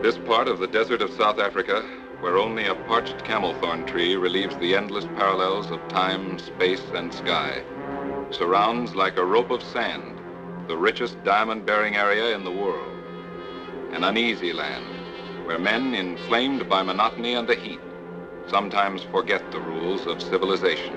this part of the desert of South Africa, where only a parched camel thorn tree relieves the endless parallels of time, space, and sky, surrounds like a rope of sand the richest diamond-bearing area in the world. An uneasy land where men, inflamed by monotony and the heat, sometimes forget the rules of civilization.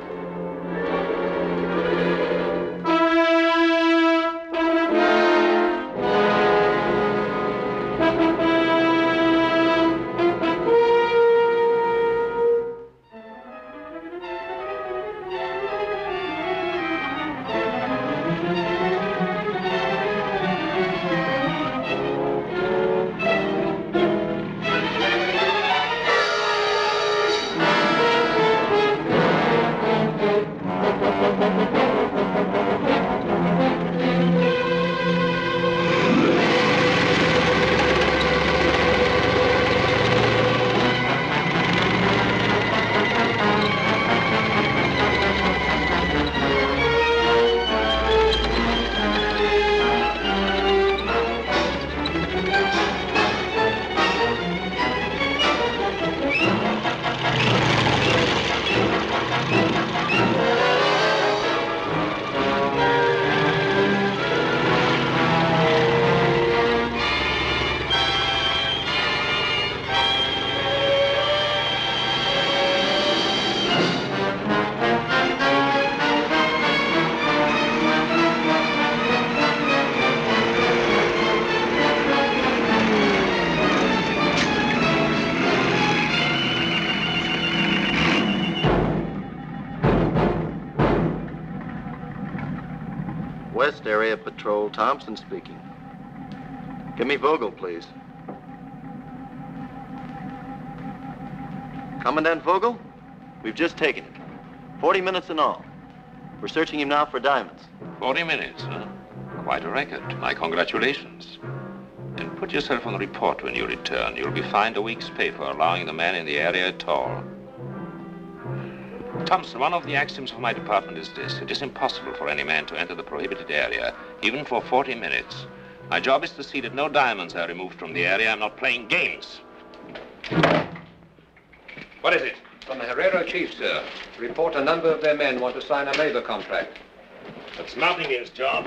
West Area Patrol, Thompson speaking. Give me Vogel, please. Commandant Vogel, we've just taken him. 40 minutes in all. We're searching him now for diamonds. 40 minutes, huh? Quite a record. My congratulations. And put yourself on the report when you return. You'll be fined a week's pay for allowing the man in the area at all. Thompson, one of the axioms of my department is this. It is impossible for any man to enter the prohibited area, even for 40 minutes. My job is to see that no diamonds are removed from the area. I'm not playing games. What is it? From the Herrera chief, sir. Report a number of their men want to sign a labor contract. That's Martingale's job.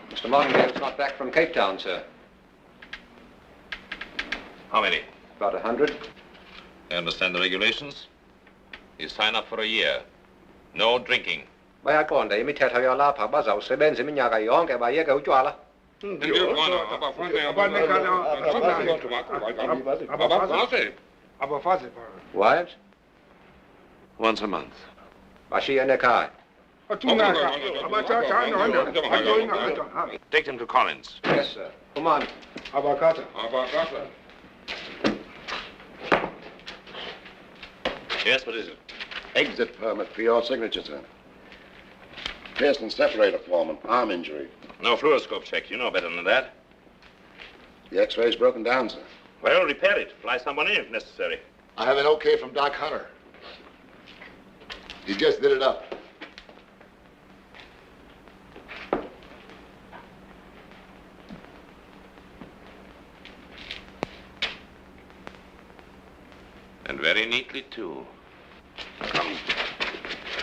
Mr. Martingale's not back from Cape Town, sir. How many? About 100. I understand the regulations. You sign up for a year. No drinking. Baya konde imi teta yo la pa baza usebenzi minyaka yonke bayeke utywala. Wives? Once a month. Bashiya nekhaya. Take them to Collins. Yes, sir. Come on. Yes, what is it? Exit permit for your signature, sir. Piercing separator foreman, arm injury. No fluoroscope check. You know better than that. The x-ray's broken down, sir. Well, repair it. Fly someone in if necessary. I have an okay from Doc Hunter. He just did it up. And very neatly, too. Come.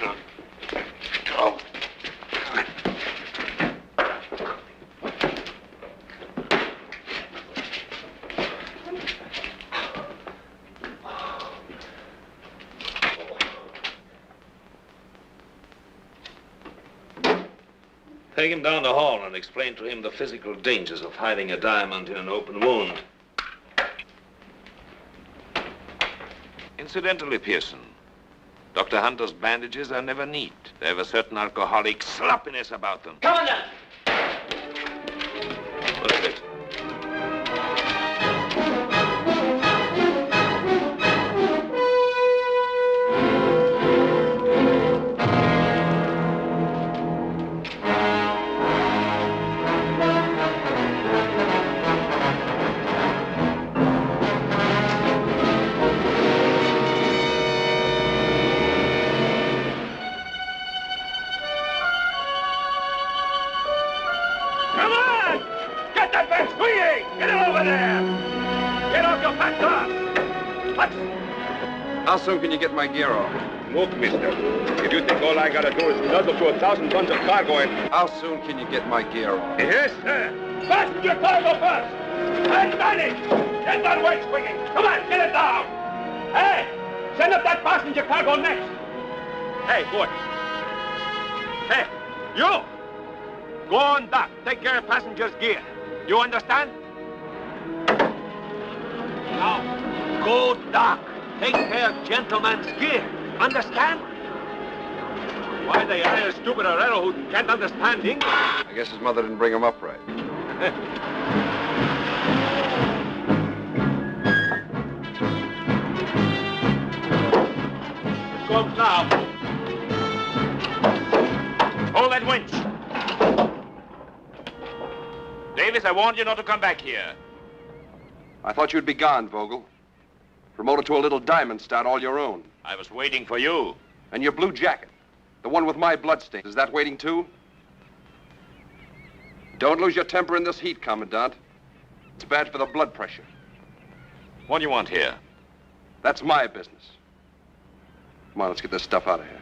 Go. Take him down the hall and explain to him the physical dangers of hiding a diamond in an open wound. Incidentally, Pearson, Dr. Hunter's bandages are never neat. They have a certain alcoholic sloppiness about them. Commandant! What is it? Get over there! Get off Talk your faster! What? How soon can you get my gear off? Look, mister. If you think all I gotta do is nuzzle to 1,000 tons of cargo and... How soon can you get my gear off? Yes, sir. Fasten your cargo first! Hey, Johnny! Get that weight swinging! Come on, get it down! Hey! Send up that passenger cargo next! Hey, boy. Hey, you! Go on dock. Take care of passengers' gear. You understand? Now, go dock. Take care of gentlemen's gear. Understand? Why they hire a stupid Herrero who can't understand English? I guess his mother didn't bring him up right. Comes now. Hold that winch. Davis, I warned you not to come back here. I thought you'd be gone, Vogel. Promoted to a little diamond stud all your own. I was waiting for you. And your blue jacket, the one with my bloodstains, is that waiting too? Don't lose your temper in this heat, Commandant. It's bad for the blood pressure. What do you want here? That's my business. Come on, let's get this stuff out of here.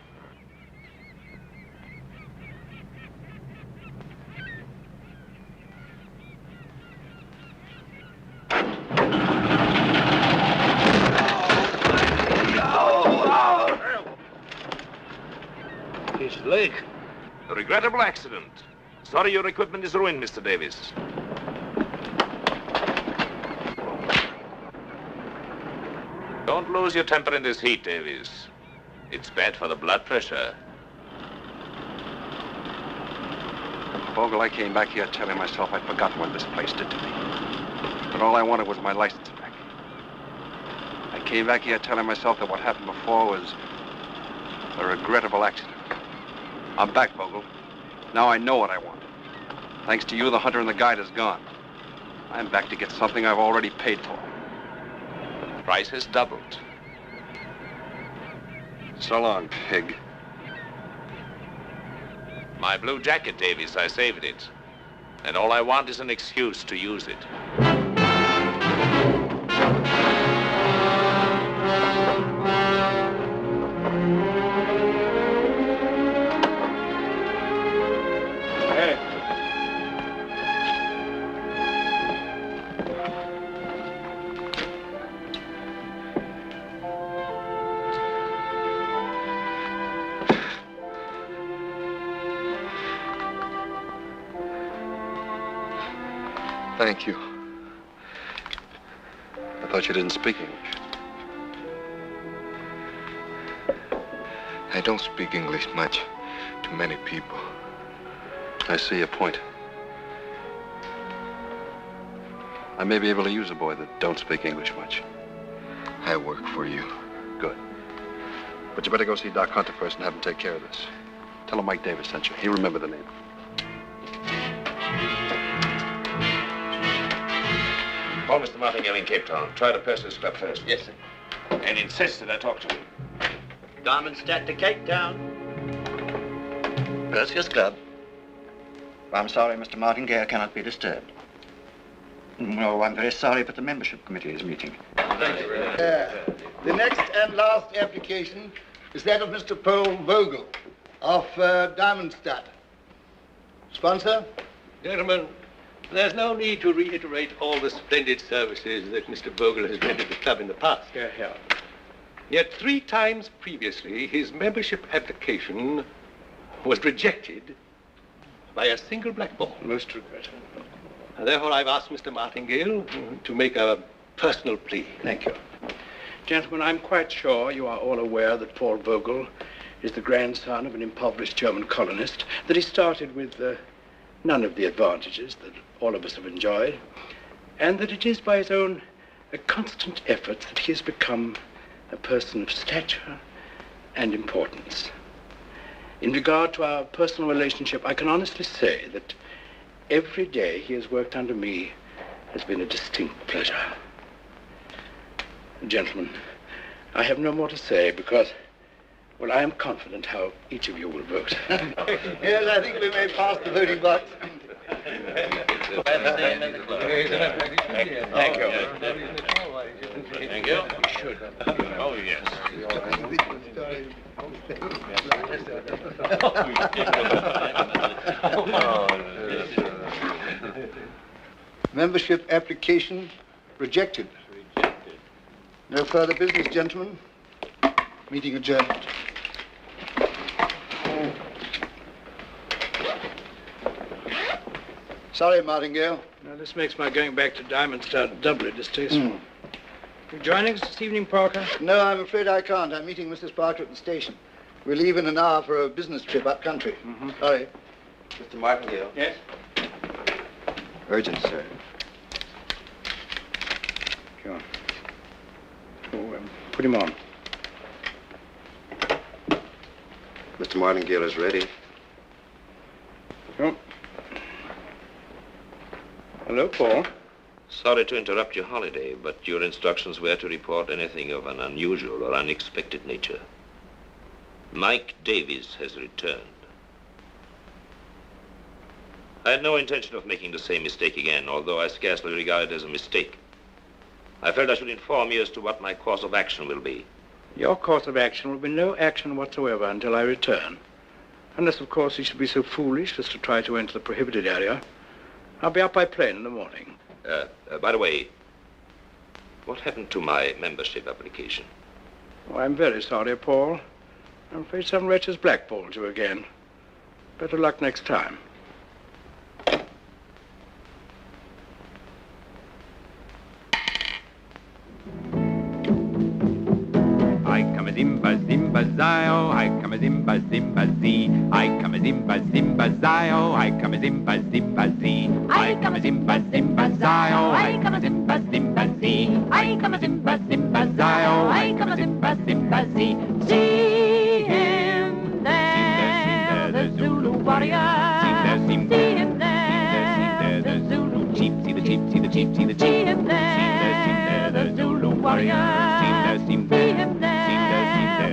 His leg. A regrettable accident. Sorry your equipment is ruined, Mr. Davis. Don't lose your temper in this heat, Davis. It's bad for the blood pressure. Vogel, I came back here telling myself I'd forgotten what this place did to me. But all I wanted was my license back. I came back here telling myself that what happened before was a regrettable accident. I'm back, Vogel. Now I know what I want. Thanks to you, the hunter and the guide is gone. I'm back to get something I've already paid for. The price has doubled. So long, pig. My blue jacket, Davis, I saved it. And all I want is an excuse to use it. Thank you. I thought you didn't speak English. I don't speak English much to many people. I see your point. I may be able to use a boy that don't speak English much. I work for you. Good. But you better go see Doc Hunter first and have him take care of this. Tell him Mike Davis sent you. He'll remember the name. Call Mr. Martingale in Cape Town. Try to Purser's Club first. Yes, sir. And insist that I talk to him. Diamondstadt to Cape Town. Perseus Club. I'm sorry Mr. Martingale cannot be disturbed. No, I'm very sorry, but the membership committee is meeting. Thank you very much. The next and last application is that of Mr. Paul Vogel of Diamondstadt. Sponsor? Gentlemen, there's no need to reiterate all the splendid services that Mr. Vogel has rendered the club in the past. Here, here. Yet 3 times previously, his membership application was rejected by a single black ball. Most regrettable. And therefore, I've asked Mr. Martingale to make a personal plea. Thank you. Gentlemen, I'm quite sure you are all aware that Paul Vogel is the grandson of an impoverished German colonist, that he started with none of the advantages that all of us have enjoyed, and that it is by his own constant efforts that he has become a person of stature and importance. In regard to our personal relationship, I can honestly say that every day he has worked under me has been a distinct pleasure. Gentlemen, I have no more to say because, well, I am confident how each of you will vote. Yes, I think we may pass the voting box. Thank you. Thank you. We should. Oh, yes. Membership application rejected. No further business, gentlemen. Meeting adjourned. Sorry, Martingale. Now, this makes my going back to Diamond Star doubly distasteful. You joining us this evening, Parker? No, I'm afraid I can't. I'm meeting Mrs. Parker at the station. We'll leave in an hour for a business trip up country. Sorry. Mr. Martingale. Yes? Urgent, sir. Sure. Put him on. Mr. Martingale is ready. Sure. Hello, Paul. Sorry to interrupt your holiday, but your instructions were to report anything of an unusual or unexpected nature. Mike Davies has returned. I had no intention of making the same mistake again, although I scarcely regard it as a mistake. I felt I should inform you as to what my course of action will be. Your course of action will be no action whatsoever until I return. Unless, of course, you should be so foolish as to try to enter the prohibited area. I'll be up by plane in the morning. By the way, what happened to my membership application? Oh, I'm very sorry, Paul. I'm afraid some wretch has blackballed you again. Better luck next time. I come a zimba zimba zio, I come a zimba zimba zee, I come a zimba zimba zio, I come a zimba zimba zee, I come a zimba zimba zio, I come a zimba zimba zee, I come a zimba zimba zio, I come a zimba zimba zee. See him there, the Zulu warrior. See him there, the Zulu chief. See the chief, see the chief, see the chief. See him there, the Zulu warrior. See him there,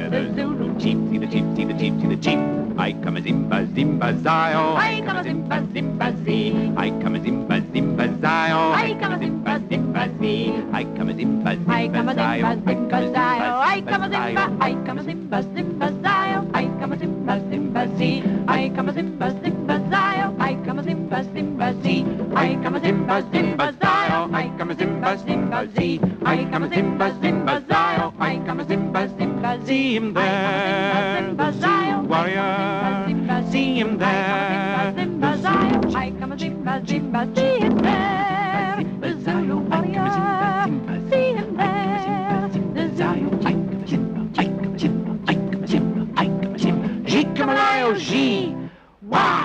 the Zulu chief. See the chief, see the chief, see the chief. I come a zimba zimba zio. I come a zimba zimba zee. I come a zimba zimba zio. I come a zimba zimba zee. I come a zimba zimba zio. I come a zimba. I come a zimba zimba zio. I come a zimba zimba zee. I come a zimba zimba zio. I come a zimba zimba zee. I come a zimba zimba zio. I come a zimba zimba zee. I come a zimba zimba zio. I come a zimba zimba zee. See him there, the Zulu warrior. See him there, the Zulu. I come a zimba zimba. See him there, the Zulu warrior. See him there, the Zulu. I come a zimba. I come a zimba. I come a zimba. I come a zimba. G come a lion, G. Wow.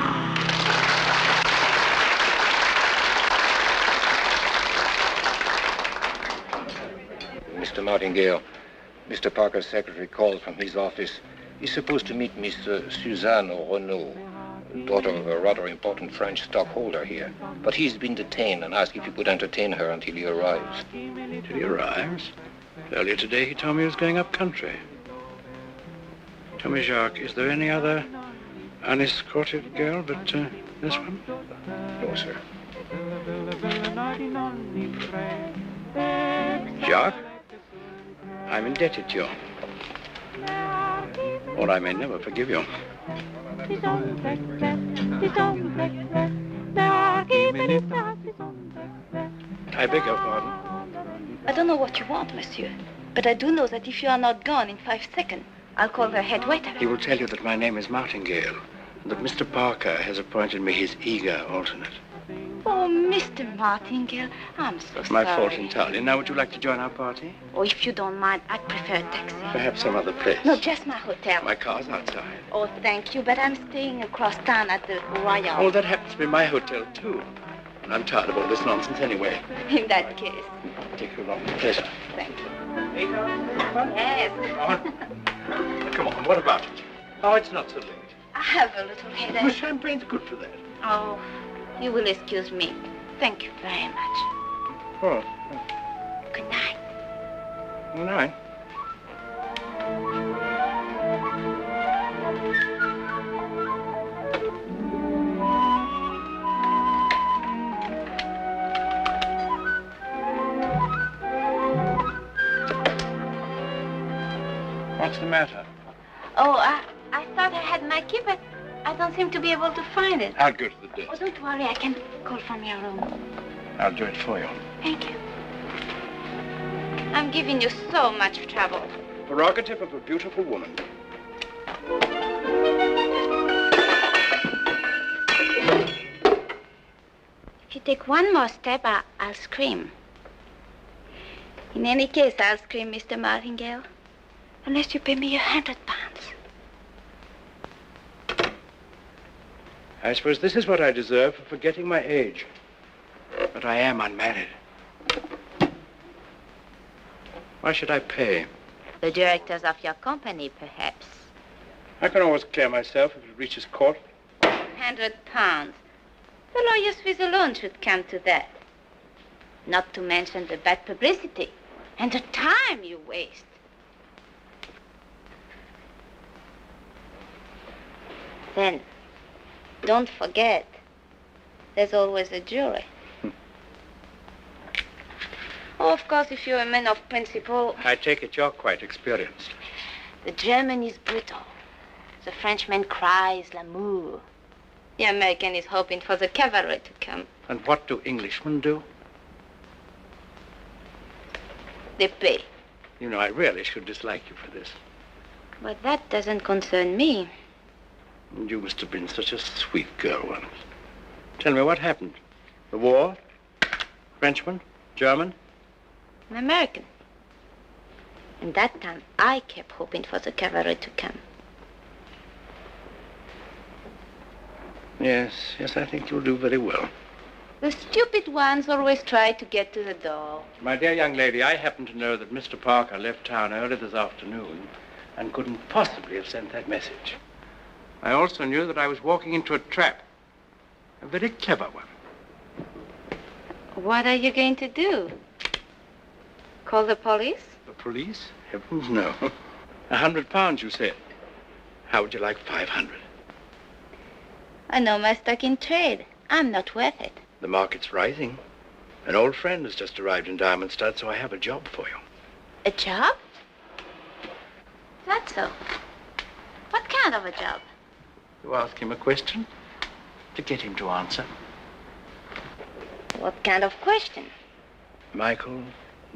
Mr. Martingale, Mr. Parker's secretary called from his office. He's supposed to meet Miss Suzanne Renaud, daughter of a rather important French stockholder here. But he's been detained and asked if you could entertain her until he arrives. Till he arrives? Earlier today, he told me he was going up country. Tell me, Jacques, is there any other unescorted girl but this one? No, sir. Jacques, I'm indebted to you. Or I may never forgive you. I beg your pardon. I don't know what you want, monsieur. But I do know that if you are not gone in 5 seconds, I'll call the head waiter. He will tell you that my name is Martingale, and that Mr. Parker has appointed me his eager alternate. Oh, Mr. Martingale, I'm so sorry. My fault entirely. Now, would you like to join our party? Oh, if you don't mind, I'd prefer a taxi. Perhaps some other place. No, just my hotel. My car's outside. Oh, thank you, but I'm staying across town at the Royal. Oh, that happens to be my hotel, too. And I'm tired of all this nonsense anyway. In that case. Take you along. Pleasure. Thank you. Yes. Come on, what about it? Oh, it's not so late. I have a little headache. Well, champagne's good for that. Oh, you will excuse me. Thank you very much. Oh. Good night. Good night. matter? Oh, I thought I had my key, but I don't seem to be able to find it. I'll go to the desk. Oh, don't worry. I can call from your room. I'll do it for you. Thank you. I'm giving you so much trouble. Prerogative of a beautiful woman. If you take one more step, I'll scream. In any case, I'll scream, Mr. Martingale, unless you pay me £100. I suppose this is what I deserve for forgetting my age. But I am unmarried. Why should I pay? The directors of your company, perhaps. I can always clear myself if it reaches court. £100. The lawyer's fees alone should come to that. Not to mention the bad publicity and the time you waste. Then, don't forget, there's always a jury. Oh, of course, if you're a man of principle... I take it you're quite experienced. The German is brutal. The Frenchman cries l'amour. The American is hoping for the cavalry to come. And what do Englishmen do? They pay. You know, I really should dislike you for this. But that doesn't concern me. You must have been such a sweet girl once. Tell me, what happened? The war? Frenchman? German? An American. And that time, I kept hoping for the cavalry to come. Yes, I think you'll do very well. The stupid ones always try to get to the door. My dear young lady, I happen to know that Mr. Parker left town early this afternoon and couldn't possibly have sent that message. I also knew that I was walking into a trap. A very clever one. What are you going to do? Call the police? The police? Heavens, no. £100, you said. How would you like 500? I know my stock in trade. I'm not worth it. The market's rising. An old friend has just arrived in Diamondstadt, so I have a job for you. A job? That's so. What kind of a job? You ask him a question to get him to answer. What kind of question? Michael,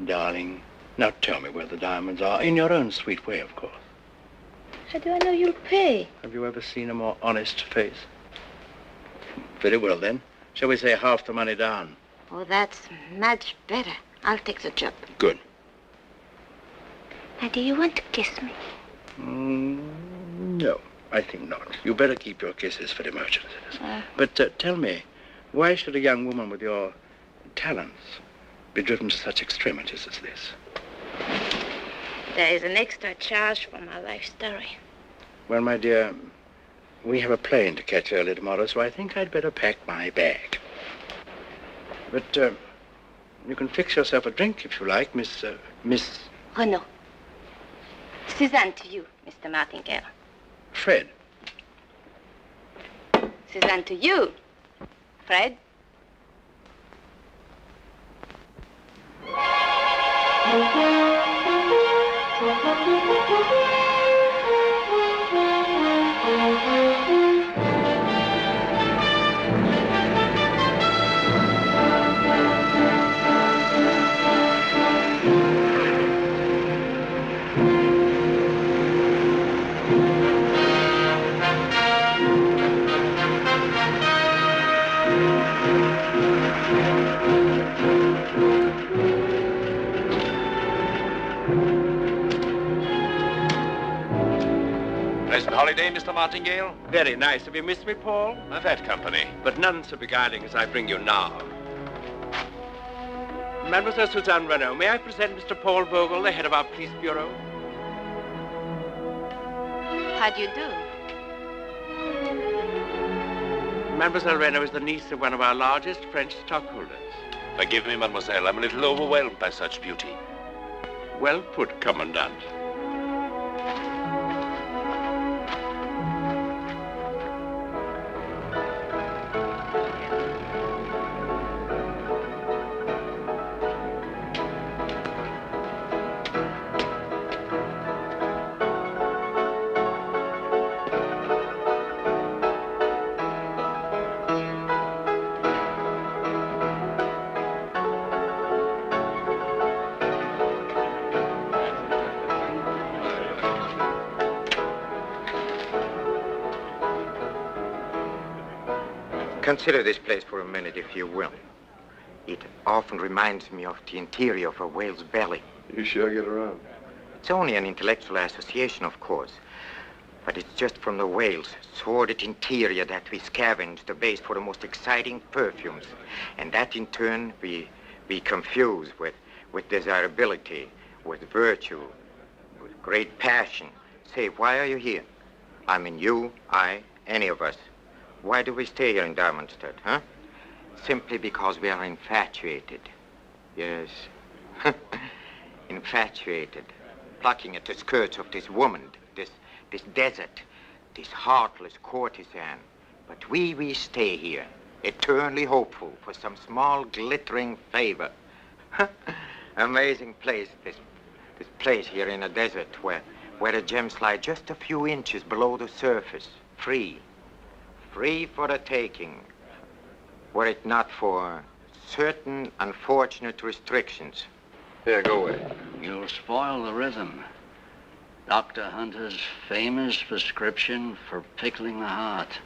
darling, now tell me where the diamonds are, in your own sweet way, of course. How do I know you'll pay? Have you ever seen a more honest face? Very well, then. Shall we say half the money down? Oh, that's much better. I'll take the job. Good. Now, do you want to kiss me? No, I think not. You better keep your kisses for emergencies. But tell me, why should a young woman with your talents be driven to such extremities as this? There is an extra charge for my life story. Well, my dear, we have a plane to catch early tomorrow, so I think I'd better pack my bag. But you can fix yourself a drink if you like, Miss... Renaud. Suzanne to you, Mr. Martingale. Fred. Suzanne to you, Fred. Pleasant holiday, Mr. Martingale? Very nice. Have you missed me, Paul? I've had company. But none so beguiling as I bring you now. Mademoiselle Suzanne Renaud, may I present Mr. Paul Vogel, the head of our police bureau? How do you do? Mademoiselle Renaud is the niece of one of our largest French stockholders. Forgive me, mademoiselle. I'm a little overwhelmed by such beauty. Well put, Commandant. Consider this place for a minute, if you will. It often reminds me of the interior of a whale's belly. You sure get around. It's only an intellectual association, of course. But it's just from the whale's sordid interior that we scavenge the base for the most exciting perfumes. And that, in turn, we confuse with desirability, with virtue, with great passion. Say, why are you here? I mean, you, I, any of us. Why do we stay here in Darmstadt, huh? Simply because we are infatuated. Yes. Infatuated. Plucking at the skirts of this woman, this desert, this heartless courtesan. But we stay here, eternally hopeful for some small glittering favor. Amazing place, this place here in a desert where the gems lie just a few inches below the surface, free for the taking, were it not for certain unfortunate restrictions. Yeah, go away. You'll spoil the rhythm. Dr. Hunter's famous prescription for pickling the heart.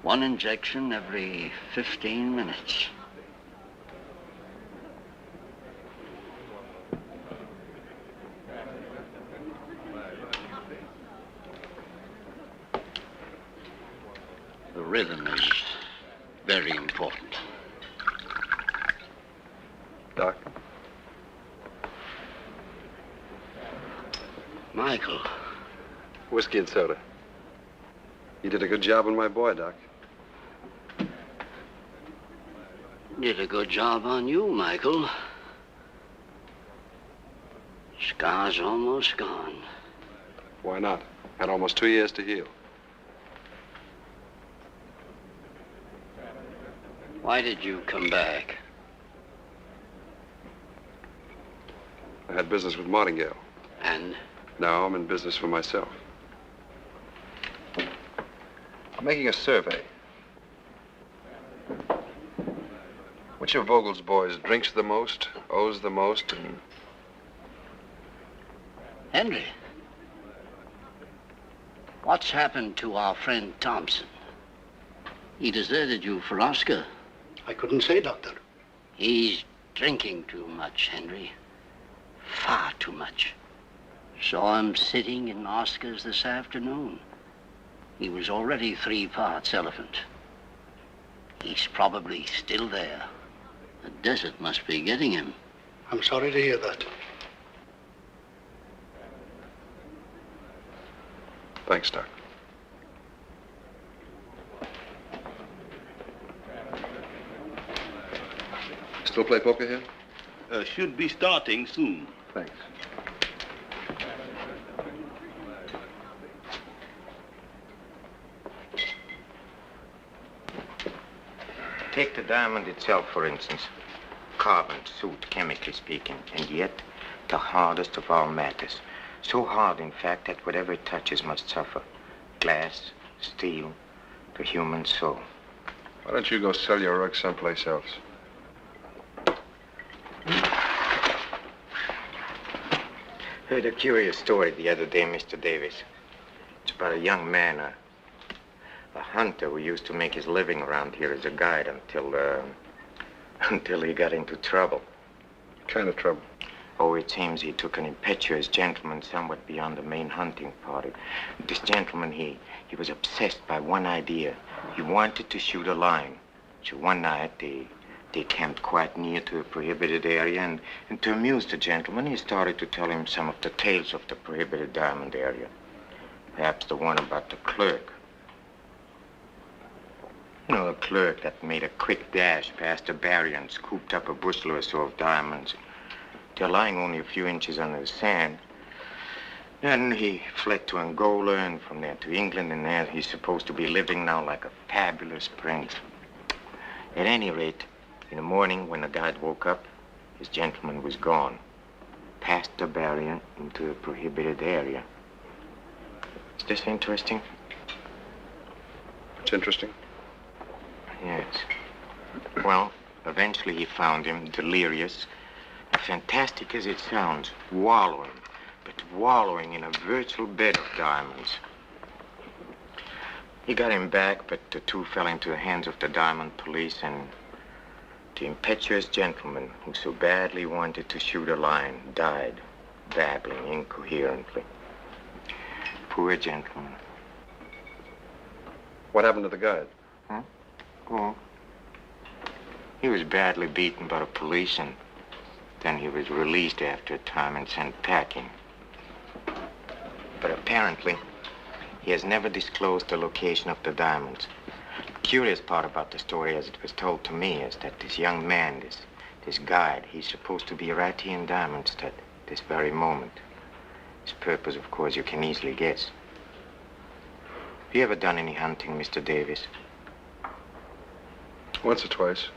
1 injection every 15 minutes. The rhythm is very important. Doc? Michael. Whiskey and soda. You did a good job on my boy, Doc. Did a good job on you, Michael. Scar's almost gone. Why not? Had almost 2 years to heal. Why did you come back? I had business with Martingale. And? Now I'm in business for myself. I'm making a survey. Which of Vogel's boys drinks the most, owes the most, and... Henry, what's happened to our friend Thompson? He deserted you for Oscar. I couldn't say, Doctor. He's drinking too much, Henry. Far too much. Saw him sitting in Oscar's this afternoon. He was already 3 parts elephant. He's probably still there. The desert must be getting him. I'm sorry to hear that. Thanks, Doc. Still play poker here? Should be starting soon. Thanks. Take the diamond itself, for instance. Carbon, suit, chemically speaking, and yet the hardest of all matters. So hard, in fact, that whatever it touches must suffer. Glass, steel, the human soul. Why don't you go sell your rug someplace else? Heard a curious story the other day, Mr. Davis. It's about a young man, a hunter who used to make his living around here as a guide until he got into trouble. What kind of trouble? Oh, it seems he took an impetuous gentleman somewhat beyond the main hunting party. This gentleman, he was obsessed by one idea. He wanted to shoot a lion. So one night, they camped quite near to a prohibited area, and to amuse the gentleman, he started to tell him some of the tales of the prohibited diamond area. Perhaps the one about the clerk. You know, the clerk that made a quick dash past the barrier and scooped up a bushel or so of diamonds. They're lying only a few inches under the sand. Then he fled to Angola, and from there to England, and there he's supposed to be living now like a fabulous prince. At any rate, in the morning when the guide woke up, his gentleman was gone. Past the barrier into a prohibited area. Is this interesting? It's interesting. Yes. Well, eventually he found him, delirious, fantastic as it sounds, wallowing in a virtual bed of diamonds. He got him back, but the two fell into the hands of the Diamond Police, and the impetuous gentleman who so badly wanted to shoot a line died, babbling incoherently. Poor gentleman. What happened to the guide? Huh? Oh. He was badly beaten by the police, and then he was released after a time and sent packing. But apparently, he has never disclosed the location of the diamonds. The curious part about the story, as it was told to me, is that this young man, this guide, he's supposed to be right here in Diamondstead this very moment. His purpose, of course, you can easily guess. Have you ever done any hunting, Mr. Davis? Once or twice.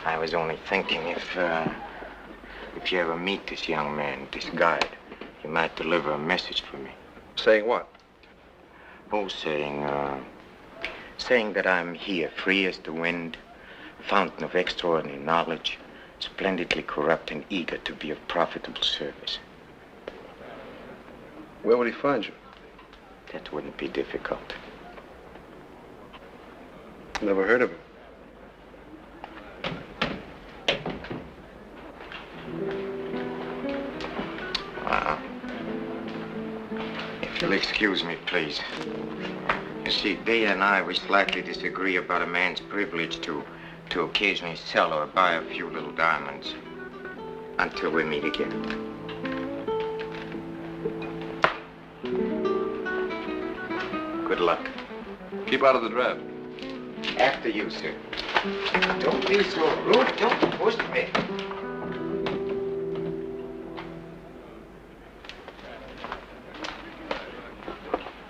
I was only thinking if you ever meet this young man, this guide, you might deliver a message for me. Saying what? Oh, saying that I'm here, free as the wind, fountain of extraordinary knowledge, splendidly corrupt and eager to be of profitable service. Where would he find you? That wouldn't be difficult. Never heard of him. If you'll excuse me, please. You see, Day and I, we slightly disagree about a man's privilege to occasionally sell or buy a few little diamonds. Until we meet again. Good luck. Keep out of the draft. After you, sir. Don't be so rude. Don't push me.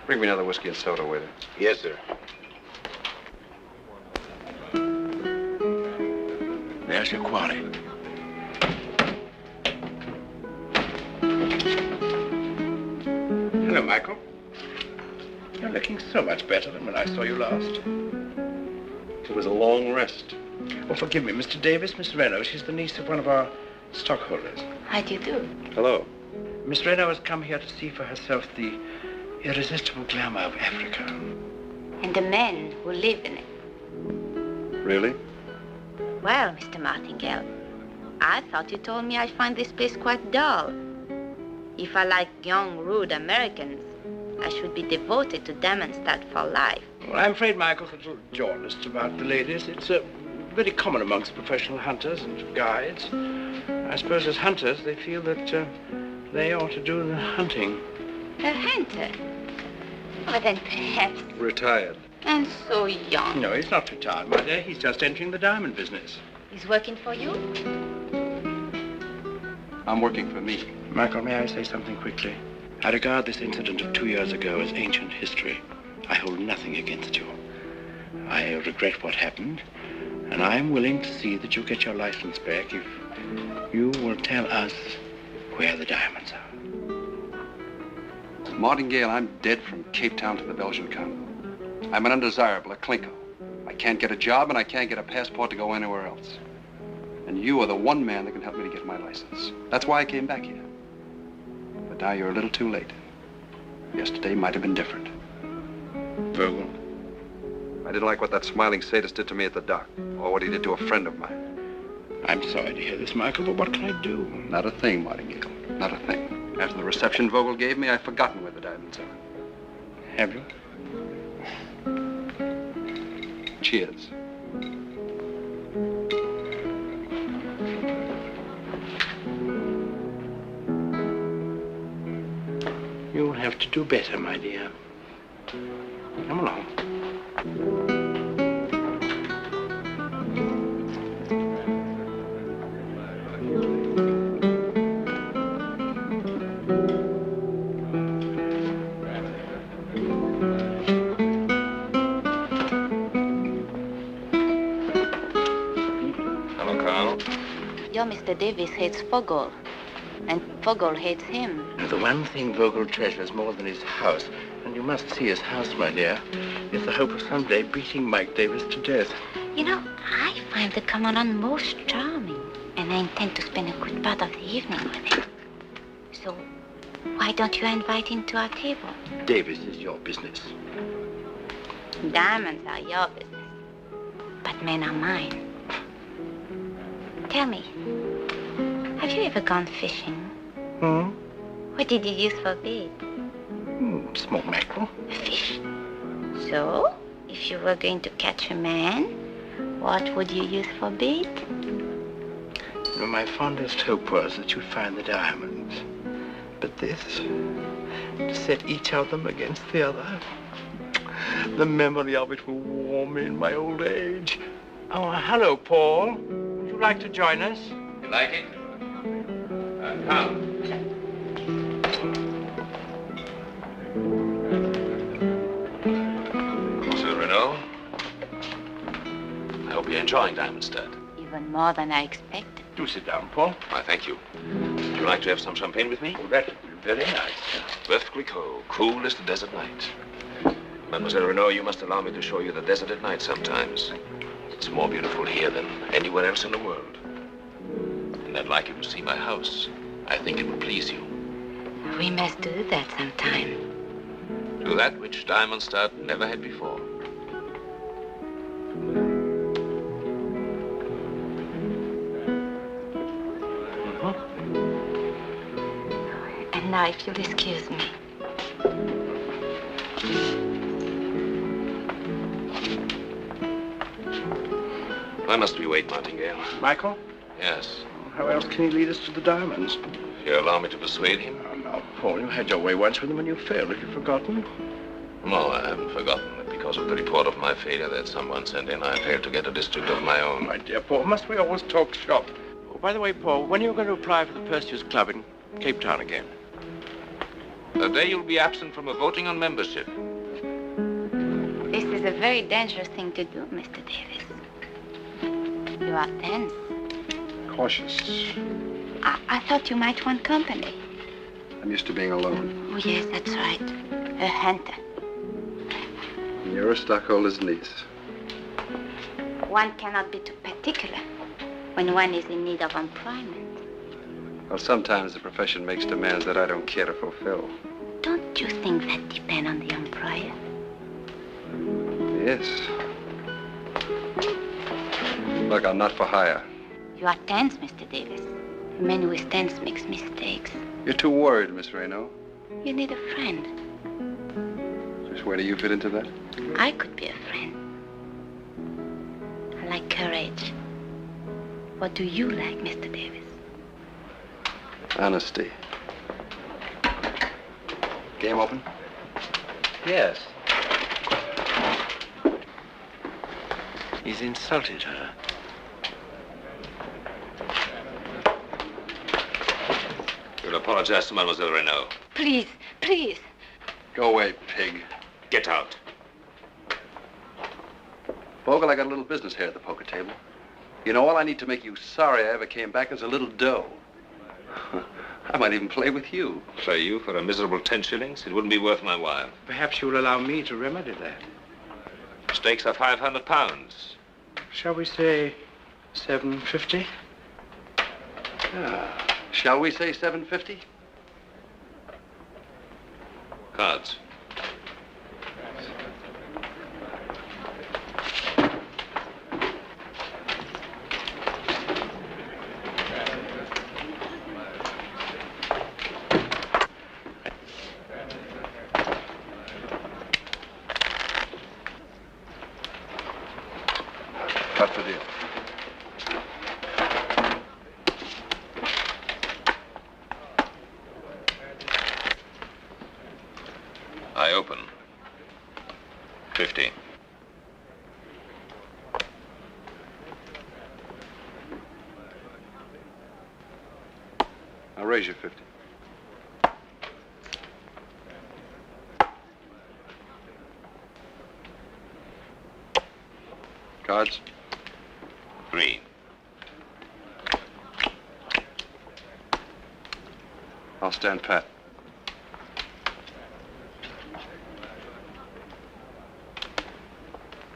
Bring me another whiskey and soda, waiter. Yes, sir. There's your quality. Hello, Michael. You're looking so much better than when I saw you last. It was a long rest. Oh, forgive me, Mr. Davis, Miss Reno. She's the niece of one of our stockholders. How do you do? Hello. Miss Reno has come here to see for herself the irresistible glamour of Africa. And the men who live in it. Really? Well, Mr. Martingale, I thought you told me I find this place quite dull. If I like young, rude Americans, I should be devoted to Diamondstead for life. Well, I'm afraid Michael's a little jaundiced about the ladies. It's very common amongst professional hunters and guides. I suppose as hunters, they feel that they ought to do the hunting. A hunter? Oh, then perhaps. Retired. And so young. No, he's not retired, my dear. He's just entering the diamond business. He's working for you? I'm working for me. Michael, may I say something quickly? I regard this incident of 2 years ago as ancient history. I hold nothing against you. I regret what happened, and I'm willing to see that you get your license back if you will tell us where the diamonds are. Martingale, I'm dead from Cape Town to the Belgian Congo. I'm an undesirable, a clinko. I can't get a job, and I can't get a passport to go anywhere else. And you are the one man that can help me to get my license. That's why I came back here. But now you're a little too late. Yesterday might have been different. Vogel? I didn't like what that smiling sadist did to me at the dock, or what he did to a friend of mine. I'm sorry to hear this, Michael, but what can I do? Not a thing, Martingale. Not a thing. After the reception Vogel gave me, I've forgotten where the diamonds are. Have you? Cheers. You'll have to do better, my dear. Come along. Hello, Carl. Your Mr. Davis hates Vogel, and Vogel hates him. The one thing Vogel treasures more than his house, and you must see his house, my dear, is the hope of someday beating Mike Davis to death. You know, I find the Commandant most charming, and I intend to spend a good part of the evening with him. So, Why don't you invite him to our table? Davis is your business. Diamonds are your business, but men are mine. Tell me, have you ever gone fishing? Hmm? What did you use for bait? Small mackerel. A fish. So, if you were going to catch a man, what would you use for bait? You know, my fondest hope was that you'd find the diamonds. But this, to set each of them against the other, the memory of it will warm me in my old age. Oh, hello, Paul. Would you like to join us? You like it? Come. Monsieur Renaud, I hope you're enjoying Diamondstadt. Even more than I expected. Do sit down, Paul. Why, thank you. Would you like to have some champagne with me? Oh, that would be very nice. Bœuf Clicquot, cool as the desert night. Mademoiselle Renaud, you must allow me to show you the desert at night sometimes. It's more beautiful here than anywhere else in the world. And I'd like you to see my house. I think it would please you. We must do that sometime. Do that which Diamondstadt never had before. And now, if you'll excuse me. Why must we wait, Martingale? Michael? Yes. How else can he lead us to the diamonds? If you allow me to persuade him? Oh, no, Paul, you had your way once with him when you failed. Have you forgotten? No, I haven't forgotten that because of the report of my failure that someone sent in, I failed to get a district of my own. My dear Paul, must we always talk shop? Oh, by the way, Paul, when are you going to apply for the Perseus Club in Cape Town again? The day you'll be absent from a voting on membership. This is a very dangerous thing to do, Mr. Davis. You are tense. Cautious. I thought you might want company. I'm used to being alone. Oh, yes, that's right. A hunter. You're a stockholder's niece. One cannot be too particular when one is in need of employment. Well, sometimes the profession makes demands that I don't care to fulfill. Don't you think that depends on the employer? Yes. Look, I'm not for hire. You are tense, Mr. Davis. A man who is tense makes mistakes. You're too worried, Miss Reno. You need a friend. Just where do you fit into that? I could be a friend. I like courage. What do you like, Mr. Davis? Honesty. Game open? Yes. He's insulted her. You'll apologize to Mademoiselle Renaud. Please, please. Go away, pig. Get out. Vogel, I got a little business here at the poker table. You know, all I need to make you sorry I ever came back is a little dough. I might even play with you. Play you for a miserable 10 shillings? It wouldn't be worth my while. Perhaps you will allow me to remedy that. Stakes are £500. Shall we say $750? Shall we say $750? Cards. Cut the deal. I open. 50. I'll raise you 50. Cards? 3. I'll stand pat.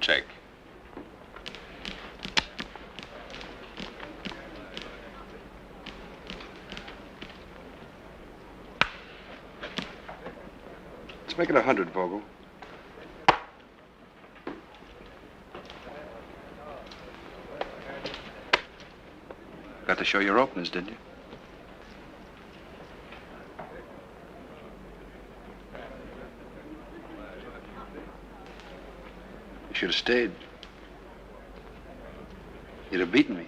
Check. Let's make it 100, Vogel. Got to show your openers, didn't you? You should have stayed. You'd have beaten me.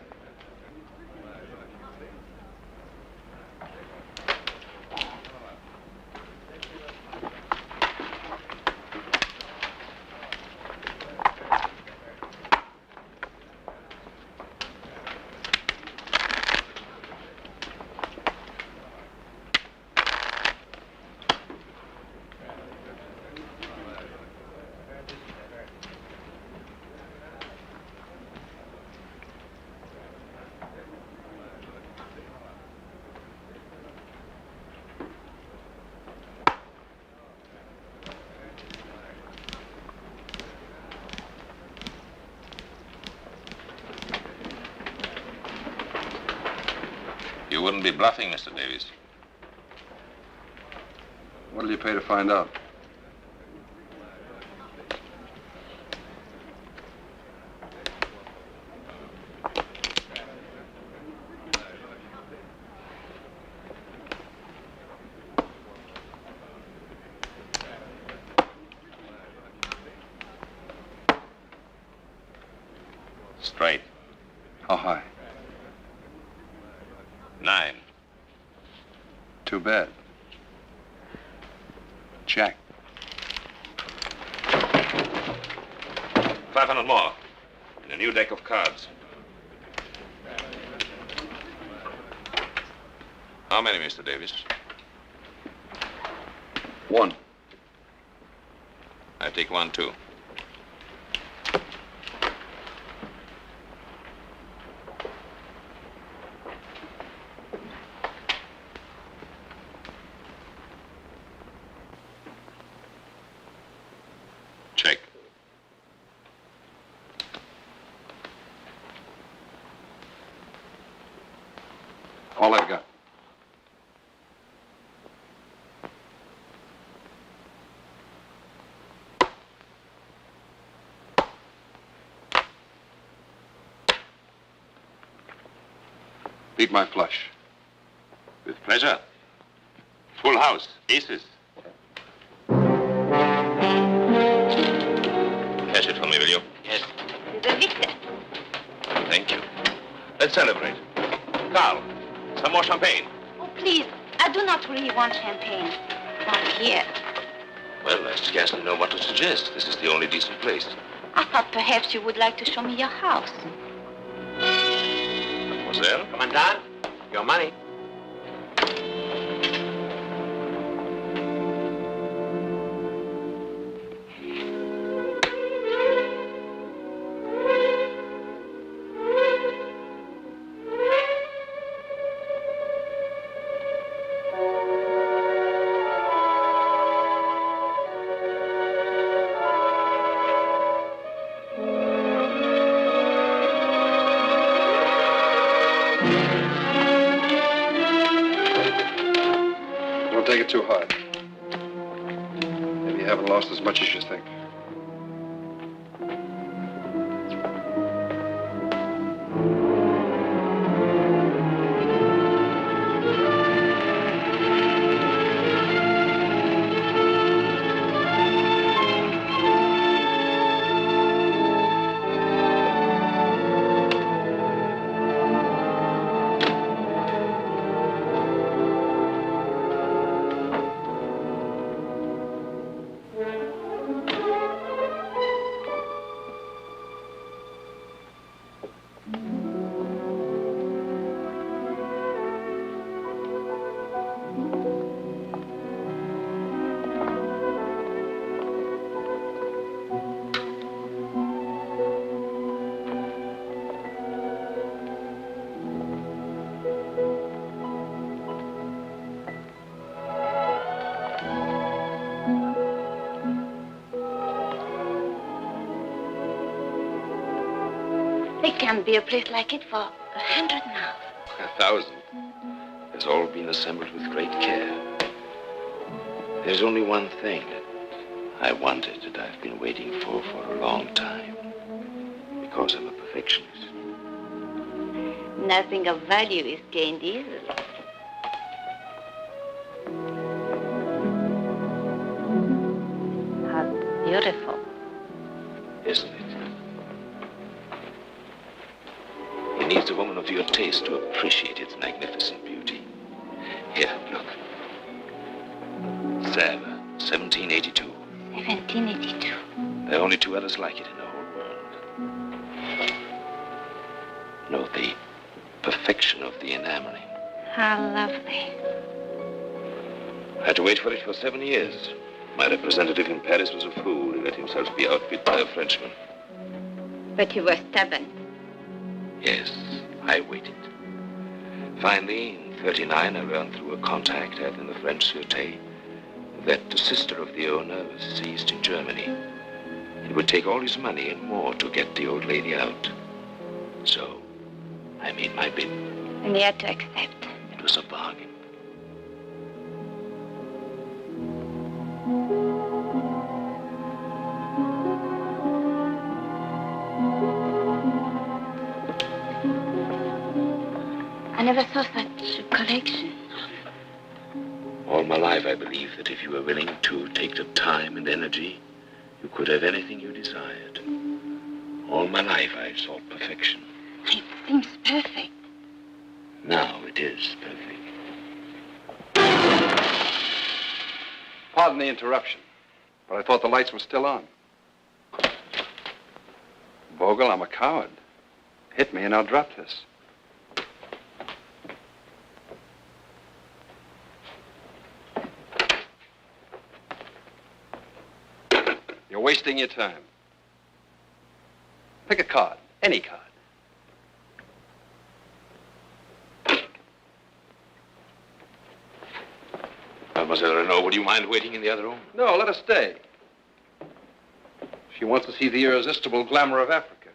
You wouldn't be bluffing, Mr. Davies. What'll you pay to find out? Straight. How high? 9. Too bad. Jack. 500 more. And a new deck of cards. How many, Mr. Davies? 1. I take 1, too. Check. All I've got. Beat my flush. With pleasure. Full house. Aces. Cash it for me, will you? Yes. The victor. Thank you. Let's celebrate. Carl, some more champagne. Oh, please, I do not really want champagne. Not here. Well, I scarcely know what to suggest. This is the only decent place. I thought perhaps you would like to show me your house. Mademoiselle? Commandant, your money. Take it too hard. Maybe you haven't lost as much as you think. There can't be a place like it for 100 now. 1,000. It's all been assembled with great care. There's only one thing that I wanted that I've been waiting for a long time. Because I'm a perfectionist. Nothing of value is gained easily. How beautiful. Isn't it? It needs a woman of your taste to appreciate its magnificent beauty. Here, look. Sab, 1782. 1782. There are only 2 others like it in the whole world. Note the perfection of the enameling. How lovely. I had to wait for it for 7 years. My representative in Paris was a fool. He let himself be outbid by a Frenchman. But you were stubborn. Yes, I waited. Finally, in 39, I learned through a contact I had in the French Sûreté that the sister of the owner was seized in Germany. It would take all his money and more to get the old lady out. So, I made my bid. And you had to accept. It was a bargain. I never saw such a collection. All my life, I believed that if you were willing to take the time and energy, you could have anything you desired. All my life, I sought perfection. It seems perfect. Now it is perfect. Pardon the interruption, but I thought the lights were still on. Vogel, I'm a coward. Hit me and I'll drop this. You're wasting your time. Pick a card, any card. Mademoiselle Renaud, would you mind waiting in the other room? No, let her stay. She wants to see the irresistible glamour of Africa,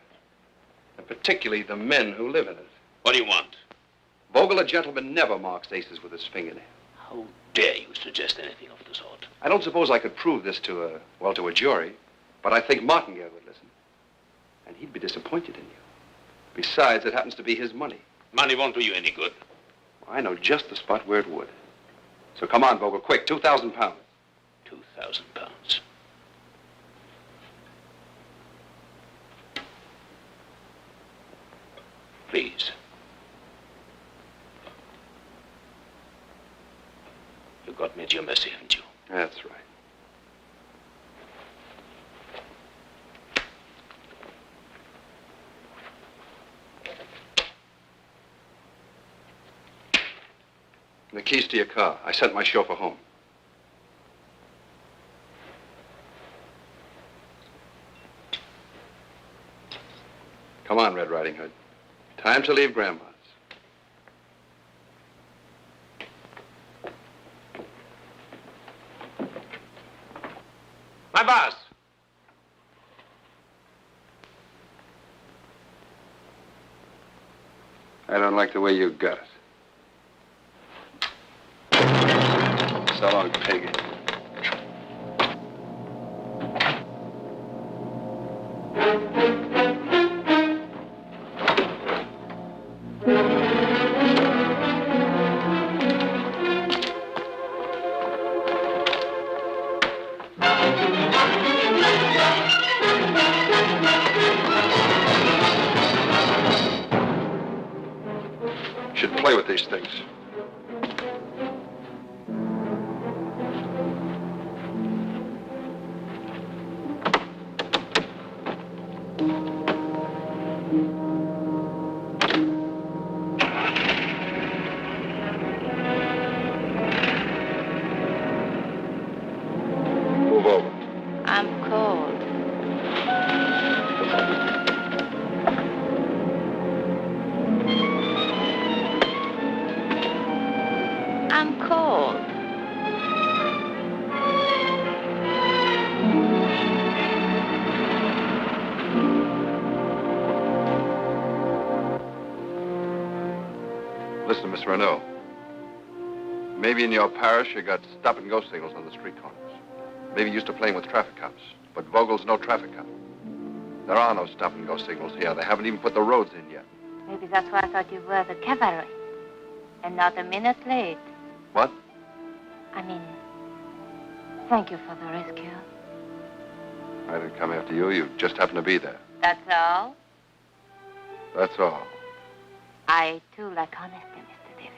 and particularly the men who live in it. What do you want? Vogel, a gentleman, never marks aces with his fingernail. How dare you suggest anything of the sort? I don't suppose I could prove this to a jury, but I think Martingale would listen. And he'd be disappointed in you. Besides, it happens to be his money. Money won't do you any good. I know just the spot where it would. So come on, Vogel, quick, 2,000 pounds. 2,000 pounds. Please. You got me at your mercy, haven't you? That's right. The keys to your car. I sent my chauffeur home. Come on, Red Riding Hood. Time to leave Grandma's. My boss! I don't like the way you got it. So long, pig. Should play with these things. Move over. I'm cold. I'm cold. Listen, Miss Renaud. Maybe in your parish you got stop-and-go signals on the street corners. Maybe used to playing with traffic cops. But Vogel's no traffic cop. There are no stop-and-go signals here. They haven't even put the roads in yet. Maybe that's why I thought you were the cavalry. And not a minute late. What? I mean, thank you for the rescue. I didn't come after you. You just happened to be there. That's all? That's all. I, too, like honesty, Mr. Davis.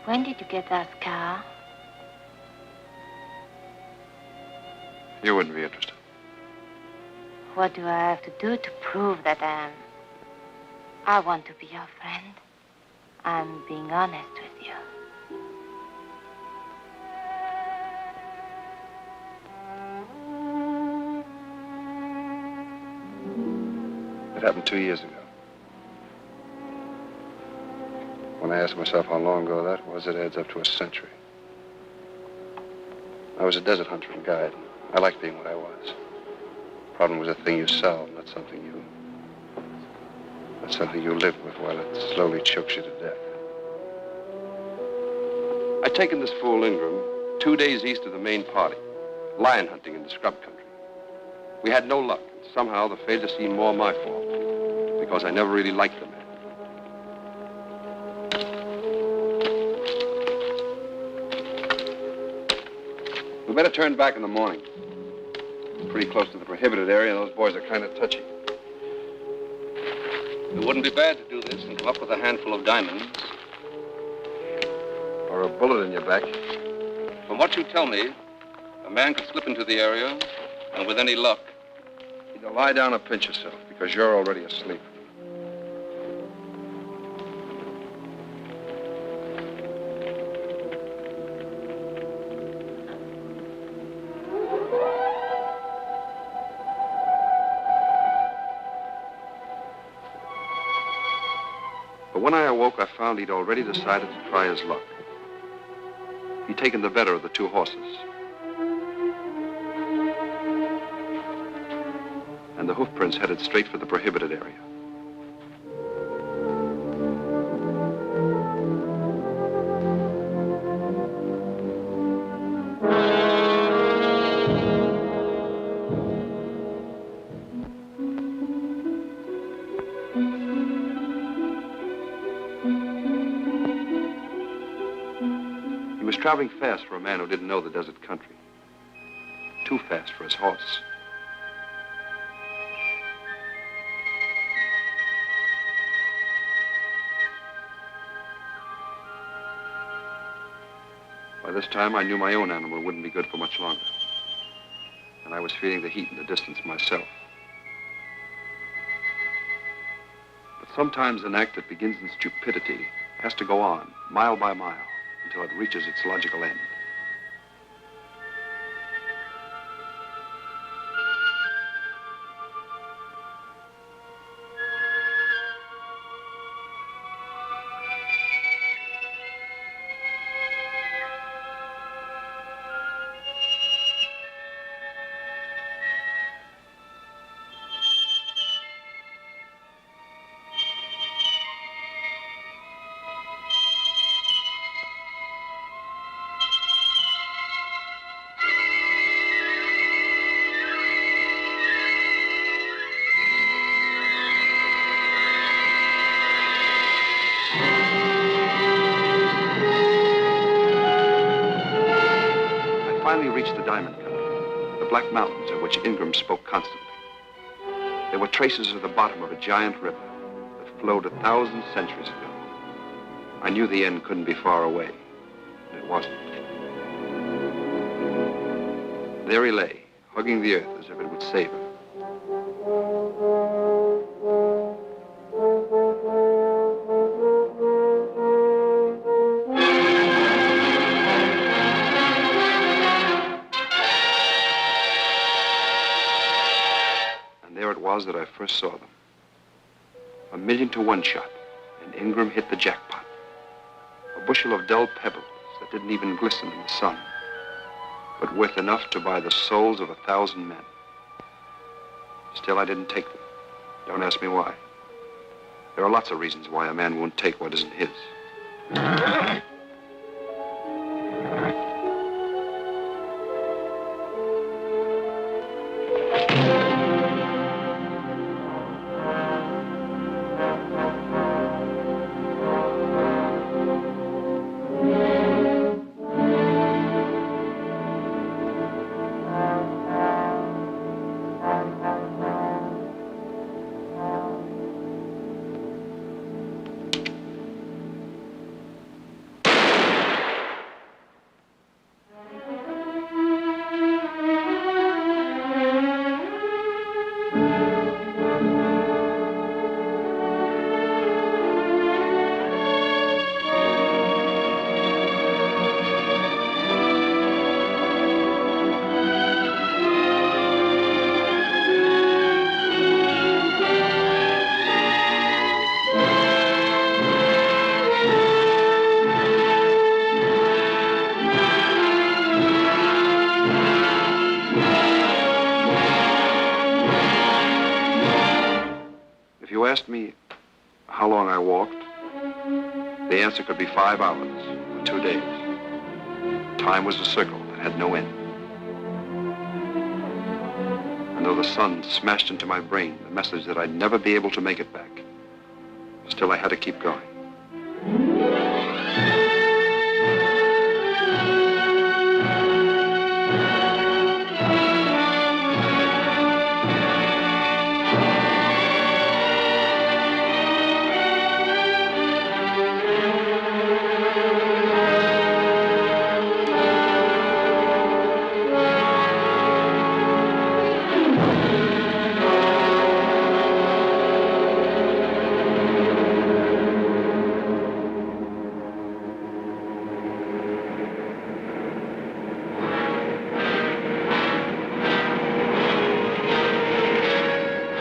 When did you get that scar? You wouldn't be interested. What do I have to do to prove that I am? I want to be your friend. I'm being honest with you. It happened 2 years ago. When I asked myself how long ago that was, it adds up to a century. I was a desert hunter and guide. I liked being what I was. Problem was a thing you solve, not something you live with while it slowly chokes you to death. I'd taken this fool Ingram 2 days east of the main party, lion hunting in the scrub country. We had no luck, and somehow the failure seemed more my fault, because I never really liked the man. We better turn back in the morning. Pretty close to the prohibited area, and those boys are kind of touchy. It wouldn't be bad to do this and come up with a handful of diamonds. Or a bullet in your back. From what you tell me, a man could slip into the area, and with any luck... Either lie down or pinch yourself, because you're already asleep. When I awoke, I found he'd already decided to try his luck. He'd taken the better of the 2 horses. And the hoof prints headed straight for the prohibited area. Traveling fast for a man who didn't know the desert country. Too fast for his horse. By this time, I knew my own animal wouldn't be good for much longer. And I was feeling the heat in the distance myself. But sometimes an act that begins in stupidity has to go on, mile by mile, until it reaches its logical end. Reached the diamond country, the black mountains of which Ingram spoke constantly. There were traces of the bottom of a giant river that flowed 1,000 centuries ago. I knew the end couldn't be far away, and it wasn't. There he lay, hugging the earth as if it would save him. was that I first saw them. 1,000,000 to 1 shot, and Ingram hit the jackpot. A bushel of dull pebbles that didn't even glisten in the sun, but worth enough to buy the souls of 1,000 men. Still, I didn't take them. Don't ask me why. There are lots of reasons why a man won't take what isn't his. Asked me how long I walked, the answer could be 5 hours or 2 days. Time was a circle that had no end. And though the sun smashed into my brain the message that I'd never be able to make it back, still I had to keep going.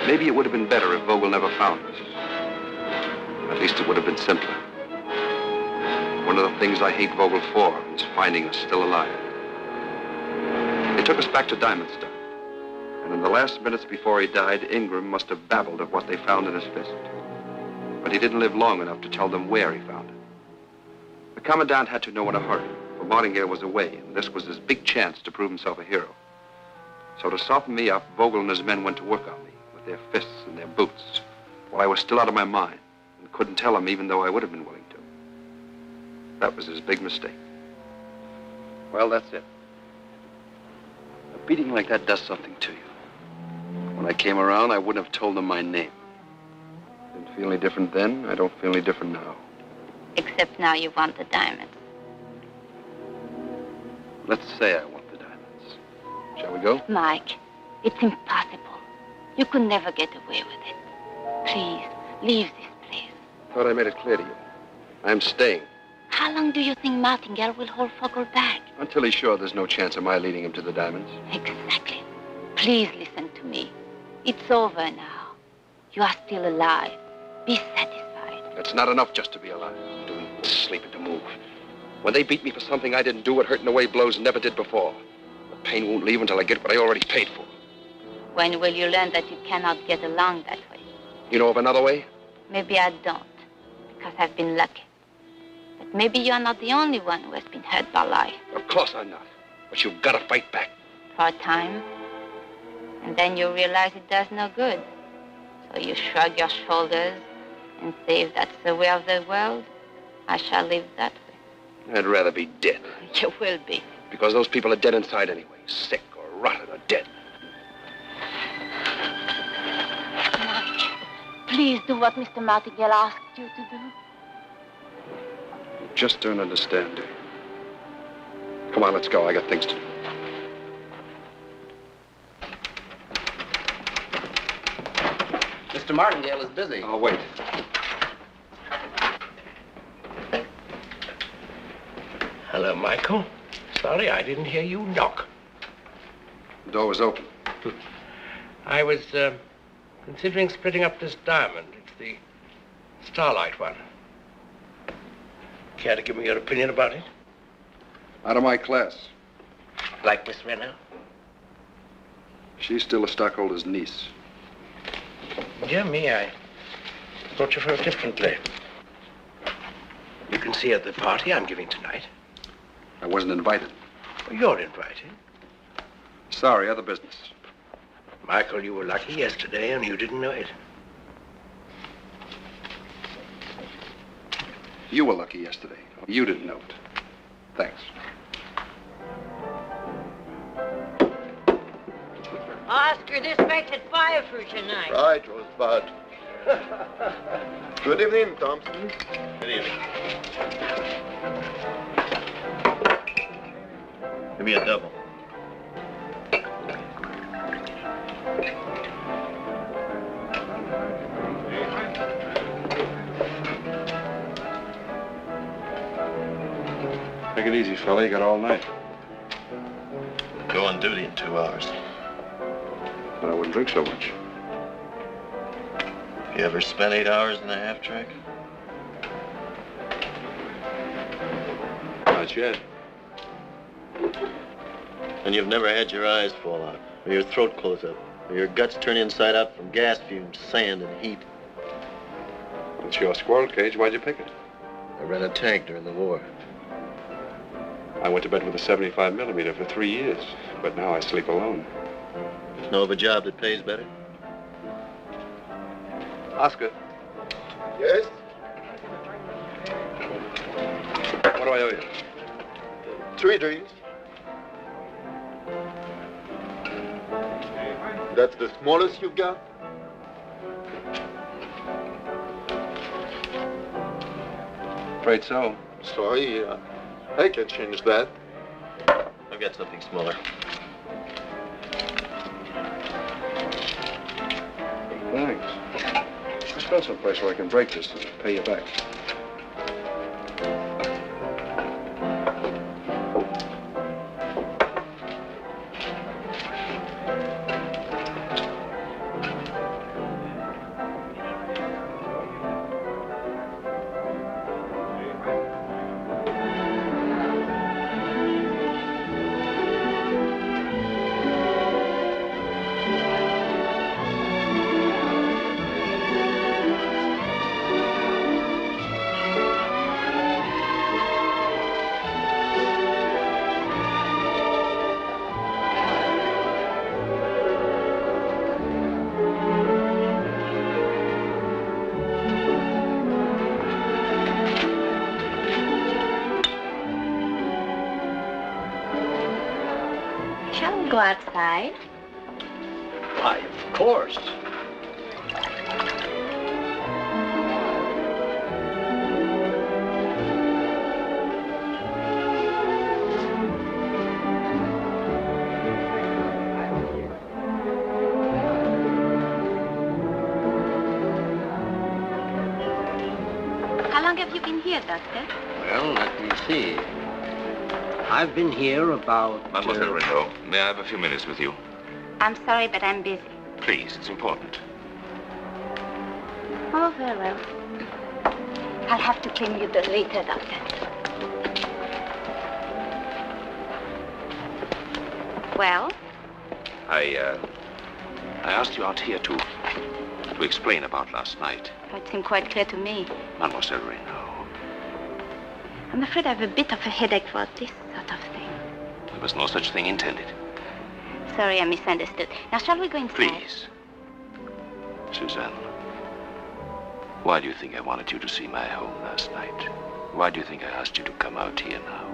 Maybe it would have been better if Vogel never found us. At least it would have been simpler. One of the things I hate Vogel for is finding us still alive. They took us back to Diamondstock, and in the last minutes before he died, Ingram must have babbled of what they found in his fist. But he didn't live long enough to tell them where he found it. The commandant had to know in a hurry, for Martingale was away, and this was his big chance to prove himself a hero. So to soften me up, Vogel and his men went to work on me, their fists and their boots, while I was still out of my mind and couldn't tell him even though I would have been willing to. That was his big mistake. Well, that's it. A beating like that does something to you. When I came around, I wouldn't have told them my name. Didn't feel any different then. I don't feel any different now. Except now you want the diamonds. Let's say I want the diamonds. Shall we go? Mike, it's impossible. You could never get away with it. Please, leave this place. Thought I made it clear to you. I'm staying. How long do you think Martingale will hold Vogel back? Until he's sure there's no chance of my leading him to the diamonds. Exactly. Please listen to me. It's over now. You are still alive. Be satisfied. It's not enough just to be alive. Doing sleeping to move. When they beat me for something I didn't do, it hurt in a way blows never did before. The pain won't leave until I get what I already paid for. When will you learn that you cannot get along that way? You know of another way? Maybe I don't, because I've been lucky. But maybe you are not the only one who has been hurt by life. Of course I'm not. But you've got to fight back. For a time. And then you realize it does no good. So you shrug your shoulders and say, if that's the way of the world, I shall live that way. I'd rather be dead. You will be. Because those people are dead inside anyway. Sick or rotten or dead. Mike, please do what Mr. Martingale asked you to do. You just don't understand, do you? Come on, let's go. I got things to do. Mr. Martingale is busy. Oh, wait. Hello, Michael. Sorry I didn't hear you knock. The door was open. I was Considering splitting up this diamond, it's the starlight one. Care to give me your opinion about it? Out of my class. Like Miss Renner? She's still a stockholder's niece. Dear me, I thought you felt differently. You can see her at the party I'm giving tonight. I wasn't invited. Well, you're invited. Sorry, other business. Michael, you were lucky yesterday and you didn't know it. You were lucky yesterday. You didn't know it. Thanks. Oscar, this makes it 5 for tonight. Right, Rosebud. Good evening, Thompson. Good evening. Give me a double. Take it easy, fella. You got all night. Go on duty in 2 hours. But I wouldn't drink so much. You ever spent 8 hours in a half track? Not yet. And you've never had your eyes fall out, or your throat close up, or your guts turn inside out from gas fumes, sand, and heat. It's your squirrel cage. Why'd you pick it? I ran a tank during the war. I went to bed with a 75 millimeter for 3 years, but now I sleep alone. Know of a job that pays better? Oscar. Yes? What do I owe you? 3 drinks. That's the smallest you've got? Afraid so. Sorry, I can change that. I've got something smaller. Thanks. Let's go someplace where I can break this and pay you back. Go outside? Why, of course. How long have you been here, Doctor? Well, let me see. I've been here about... Mademoiselle Renaud, may I have a few minutes with you? I'm sorry, but I'm busy. Please, it's important. Oh, very well. I'll have to claim you the later, Doctor. Well? I asked you out here to explain about last night. Oh, it seemed quite clear to me. Mademoiselle Renaud. I'm afraid I have a bit of a headache for this sort of thing. There was no such thing intended. Sorry, I misunderstood. Now, shall we go inside? Please. Suzanne, why do you think I wanted you to see my home last night? Why do you think I asked you to come out here now?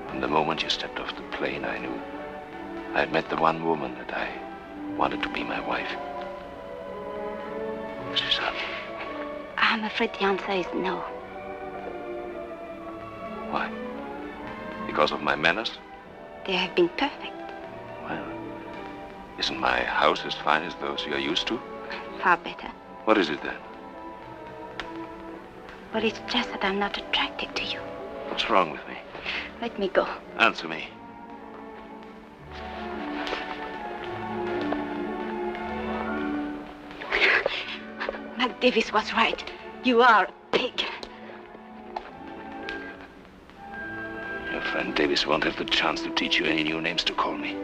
From the moment you stepped off the plane, I knew I had met the one woman that I wanted to be my wife. Suzanne. I'm afraid the answer is no. Why? Because of my manners? They have been perfect. Well, isn't my house as fine as those you're used to? Far better. What is it then? Well, it's just that I'm not attracted to you. What's wrong with me? Let me go. Answer me. Mac Davis was right. You are a pig. Your friend Davis won't have the chance to teach you any new names to call me.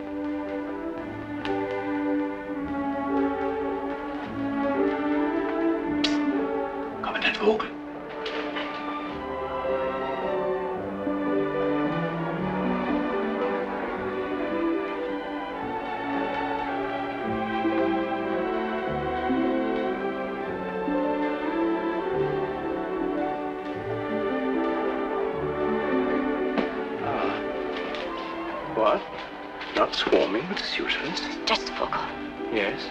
Commandant Vogel. What? Not swarming with suitors? Just Vogel. Yes.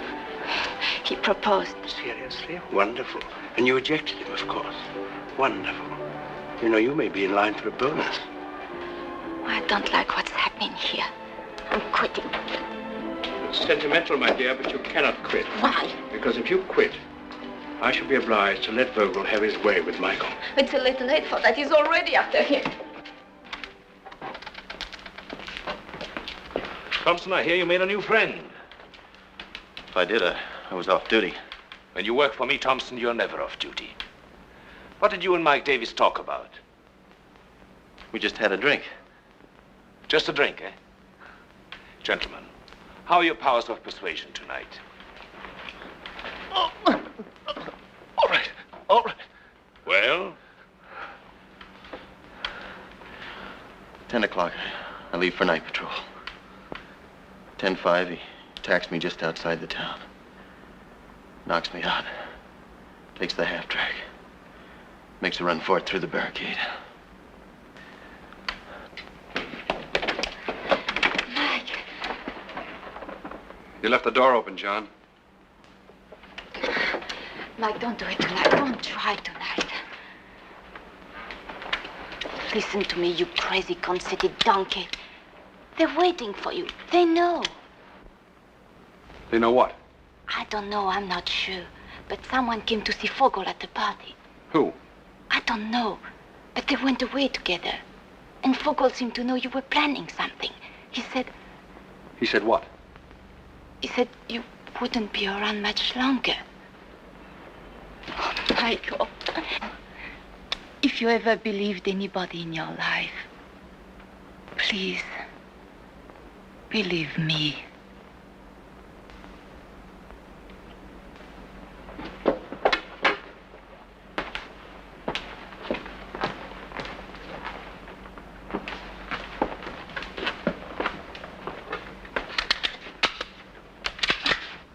He proposed. Seriously? Wonderful. And you rejected him, of course. Wonderful. You know, you may be in line for a bonus. I don't like what's happening here. I'm quitting. It's sentimental, my dear, but you cannot quit. Why? Because if you quit, I shall be obliged to let Vogel have his way with Michael. It's a little late for that. He's already after him. Thompson, I hear you made a new friend. If I did, I was off duty. When you work for me, Thompson, you're never off duty. What did you and Mike Davis talk about? We just had a drink. Just a drink, eh? Gentlemen, how are your powers of persuasion tonight? All right. All right. Well? 10 o'clock. I leave for night patrol. 10:05, he attacks me just outside the town. Knocks me out. Takes the half-track. Makes a run for it through the barricade. Mike. You left the door open, John. Mike, don't do it tonight. Don't try tonight. Listen to me, you crazy, conceited donkey. They're waiting for you. They know. They know what? I don't know. I'm not sure. But someone came to see Vogel at the party. Who? I don't know. But they went away together. And Vogel seemed to know you were planning something. He said... He said what? He said you wouldn't be around much longer. Oh, Michael. If you ever believed anybody in your life, please, believe me.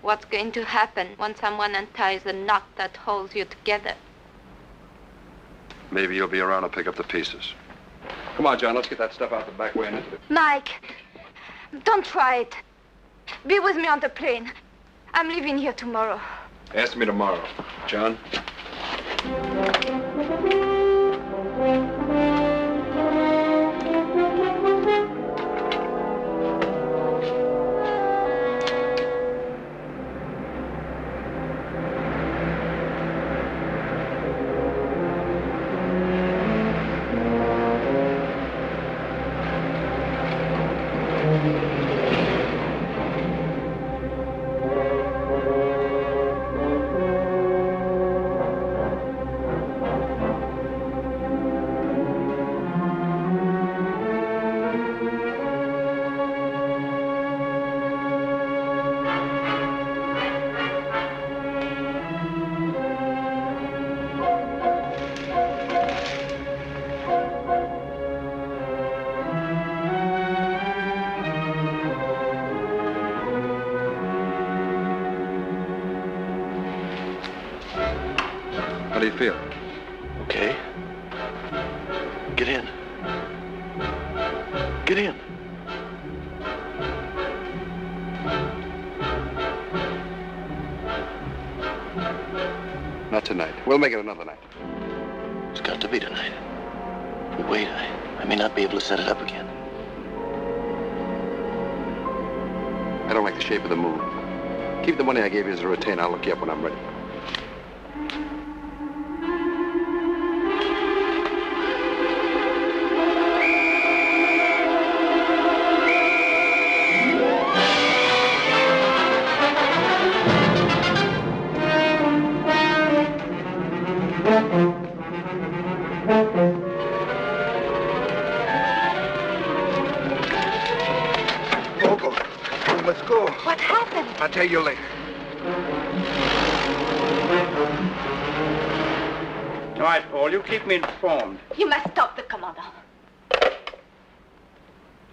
What's going to happen when someone unties the knot that holds you together? Maybe you'll be around to pick up the pieces. Come on, John, let's get that stuff out the back way and into the... Mike, don't try it. Be with me on the plane. I'm leaving here tomorrow. Ask me tomorrow. John? How do you feel? Okay. Get in. Get in. Not tonight. We'll make it another night. It's got to be tonight. If we wait, I may not be able to set it up again. I don't like the shape of the move. Keep the money I gave you as a retainer. I'll look you up when I'm ready. What happened? I'll tell you later. All right, Paul, you keep me informed. You must stop the commander.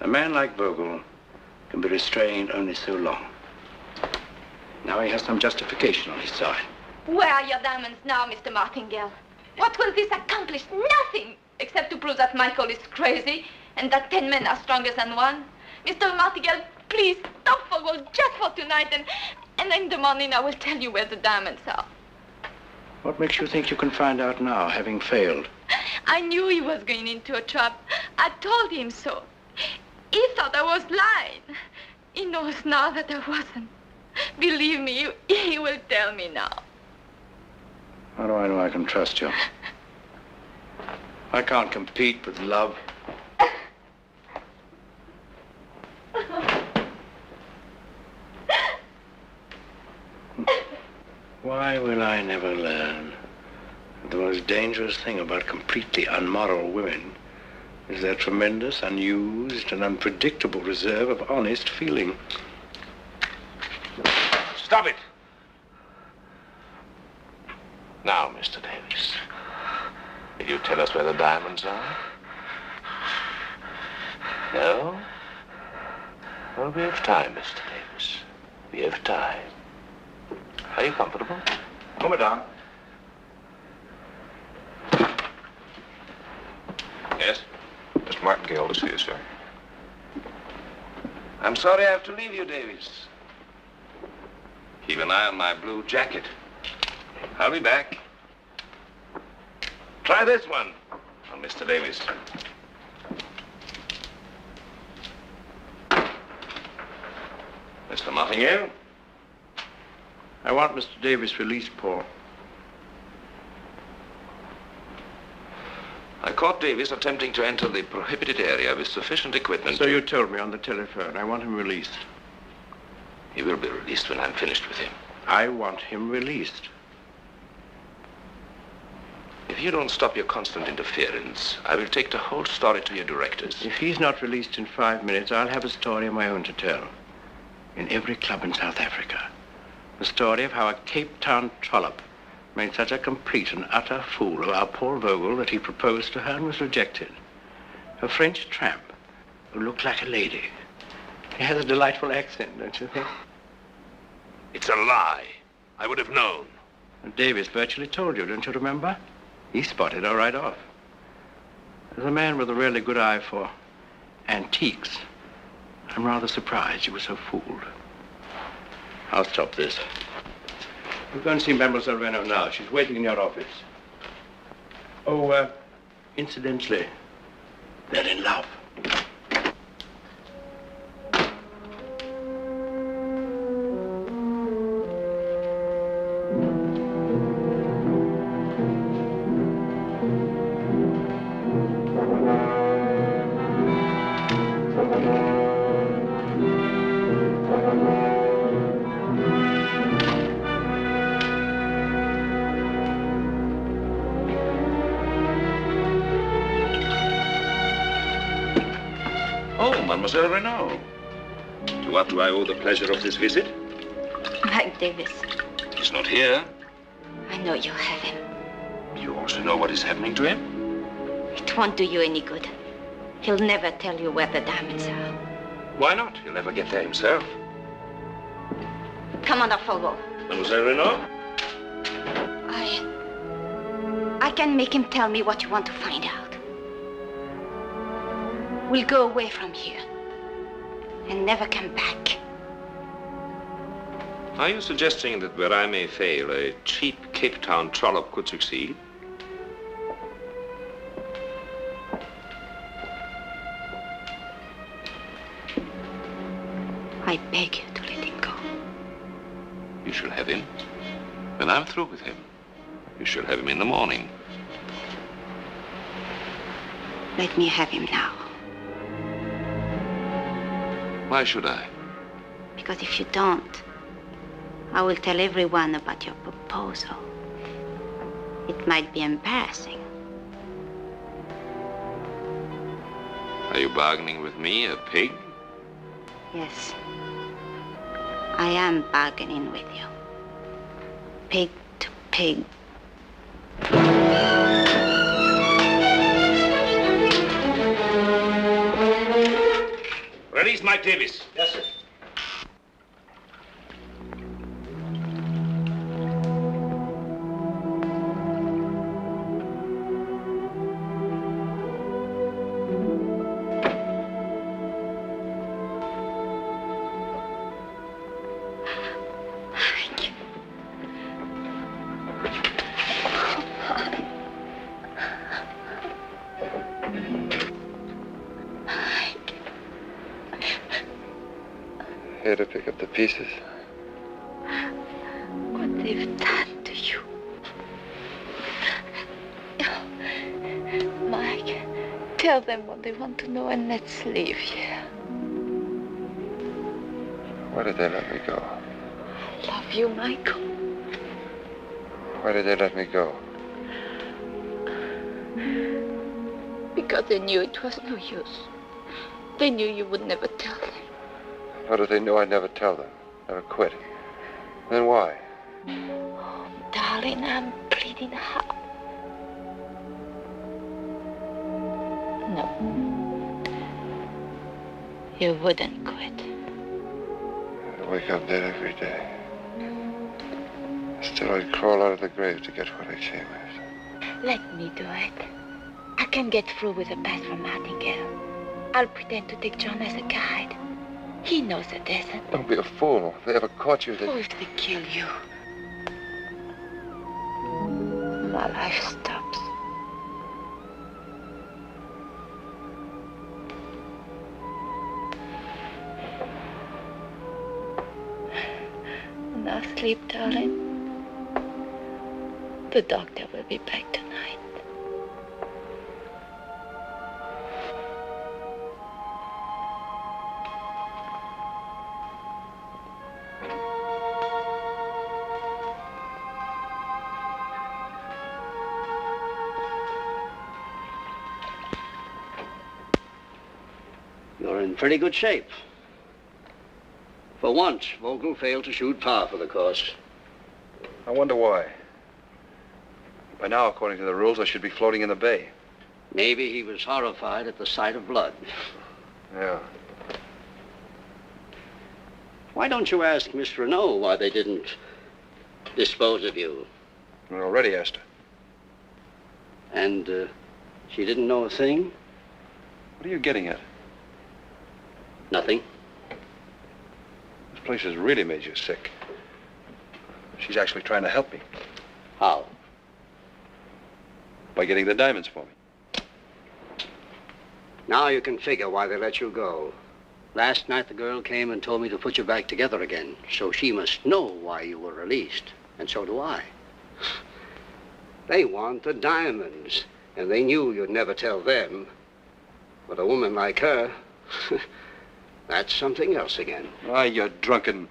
A man like Vogel can be restrained only so long. Now he has some justification on his side. Where are your diamonds now, Mr. Martingale? What will this accomplish? Nothing, except to prove that Michael is crazy and that 10 men are stronger than one. Mr. Martingale, please stop Vogel just for tonight, and in the morning I will tell you where the diamonds are. What makes you think you can find out now, having failed? I knew he was going into a trap. I told him so. He thought I was lying. He knows now that I wasn't. Believe me, he will tell me now. How do I know I can trust you? I can't compete with love. Why will I never learn that the most dangerous thing about completely unmoral women is their tremendous, unused, and unpredictable reserve of honest feeling? Stop it! Now, Mr. Davis, will you tell us where the diamonds are? No? Well, we have time, Mr. Davis. We have time. Are you comfortable? Oh, madame. Yes? Mr. Martingale to see you, sir. I'm sorry I have to leave you, Davis. Keep an eye on my blue jacket. I'll be back. Try this one on Mr. Davis. Mr. Martingale? I want Mr. Davis released, Paul. I caught Davis attempting to enter the prohibited area with sufficient equipment. So you told me on the telephone. I want him released. He will be released when I'm finished with him. I want him released. If you don't stop your constant interference, I will take the whole story to your directors. If he's not released in 5 minutes, I'll have a story of my own to tell. In every club in South Africa. The story of how a Cape Town trollop made such a complete and utter fool of our poor Vogel that he proposed to her and was rejected. A French tramp who looked like a lady. He has a delightful accent, don't you think? It's a lie. I would have known. And Davis virtually told you, don't you remember? He spotted her right off. As a man with a really good eye for antiques, I'm rather surprised you were so fooled. I'll stop this. We'll go and see Mademoiselle Renaud now. She's waiting in your office. Oh, incidentally, they're in love. Mademoiselle Renaud. To what do I owe the pleasure of this visit? Mike Davis. He's not here. I know you have him. You also know what is happening to him? It won't do you any good. He'll never tell you where the diamonds are. Why not? He'll never get there himself. Commander Vogel. Mademoiselle Renaud? I can make him tell me what you want to find out. We'll go away from here and never come back. Are you suggesting that where I may fail, a cheap Cape Town trollop could succeed? I beg you to let him go. You shall have him. When I'm through with him, you shall have him in the morning. Let me have him now. Why should I? Because if you don't, I will tell everyone about your proposal. It might be embarrassing. Are you bargaining with me, a pig? Yes. I am bargaining with you. Pig to pig. Release Mike Davis. Yes, sir. Here to pick up the pieces. What they've done to you. Mike, tell them what they want to know and let's leave here. Why did they let me go? I love you, Michael. Why did they let me go? Because they knew it was no use. They knew you would never tell them. How did they know I'd never tell them? Never quit? Then why? Oh, darling, I'm bleeding hard. No. You wouldn't quit. I'd wake up dead every day. Still, I'd crawl out of the grave to get what I came after. Let me do it. I can get through with a pass from Martingale. I'll pretend to take John as a guide. He knows the desert. Don't be a fool. If they ever caught you, they... Oh, if they kill you, my life stops. Now sleep, darling. The doctor will be back tonight. You're in pretty good shape. For once, Vogel failed to shoot par for the course. I wonder why. By now, according to the rules, I should be floating in the bay. Maybe he was horrified at the sight of blood. Yeah. Why don't you ask Miss Renault why they didn't dispose of you? I already asked her. And she didn't know a thing? What are you getting at? Nothing. This place has really made you sick. She's actually trying to help me. How? By getting the diamonds for me. Now you can figure why they let you go. Last night the girl came and told me to put you back together again, so she must know why you were released, and so do I. They want the diamonds, and they knew you'd never tell them. But a woman like her, that's something else again. Ah, you drunken...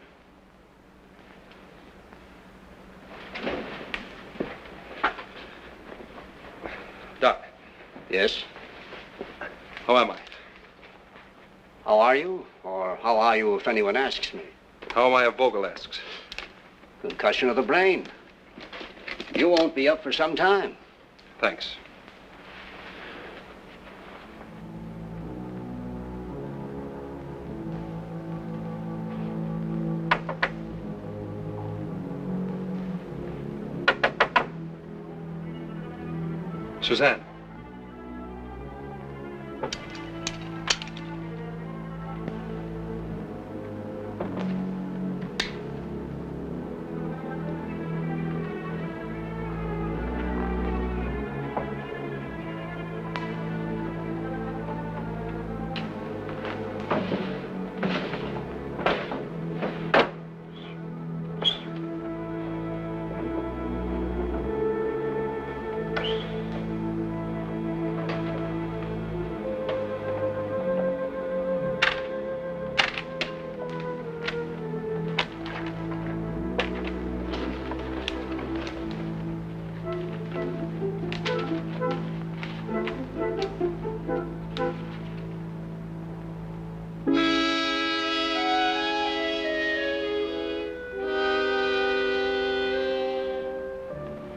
Doc. Yes? How am I? How are you? Or how are you if anyone asks me? How am I if Vogel asks? Concussion of the brain. You won't be up for some time. Thanks. Suzanne.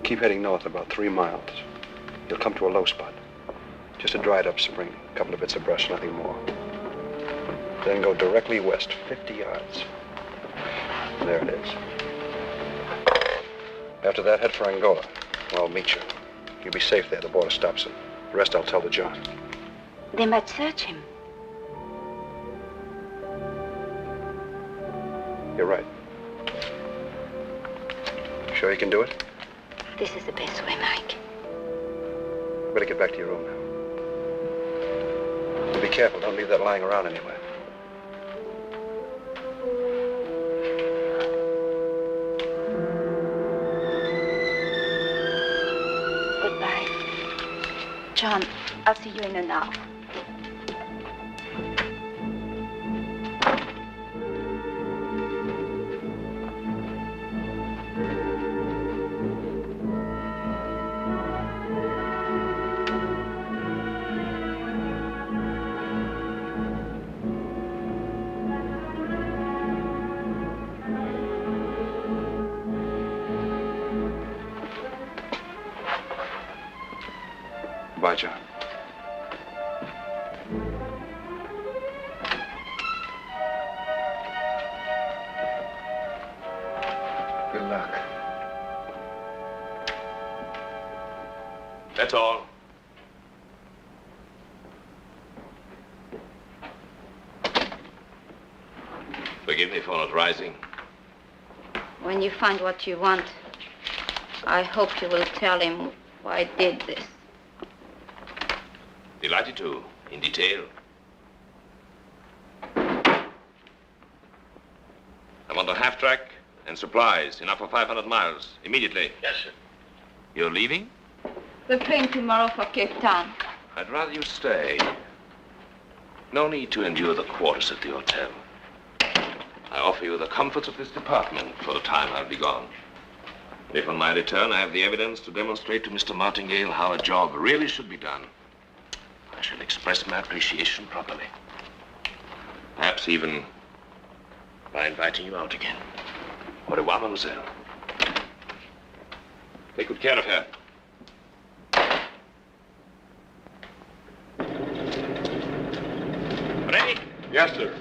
Keep heading north about 3 miles. You'll come to a low spot. Just a dried up spring, a couple of bits of brush, nothing more. Then go directly west, 50 yards. There it is. After that, head for Angola. I'll meet you. You'll be safe there. The border stops it. The rest I'll tell the John. They might search him. You're right. Sure you can do it? This is the best way, Mike. Better get back to your room now. And be careful. Don't leave that lying around anywhere. Goodbye. John, I'll see you in an hour. Bye, John. Good luck. That's all. Forgive me for not rising. When you find what you want, I hope you will tell him why I did this. Delighted to, in detail. I want a half-track and supplies, enough for 500 miles, immediately. Yes, sir. You're leaving? The plane tomorrow for Cape Town. I'd rather you stay. No need to endure the quarters at the hotel. I offer you the comforts of this department for the time I'll be gone. If on my return I have the evidence to demonstrate to Mr. Martingale how a job really should be done, I shall express my appreciation properly. Perhaps even by inviting you out again. Au revoir, mademoiselle. Take good care of her. Ready? Yes, sir.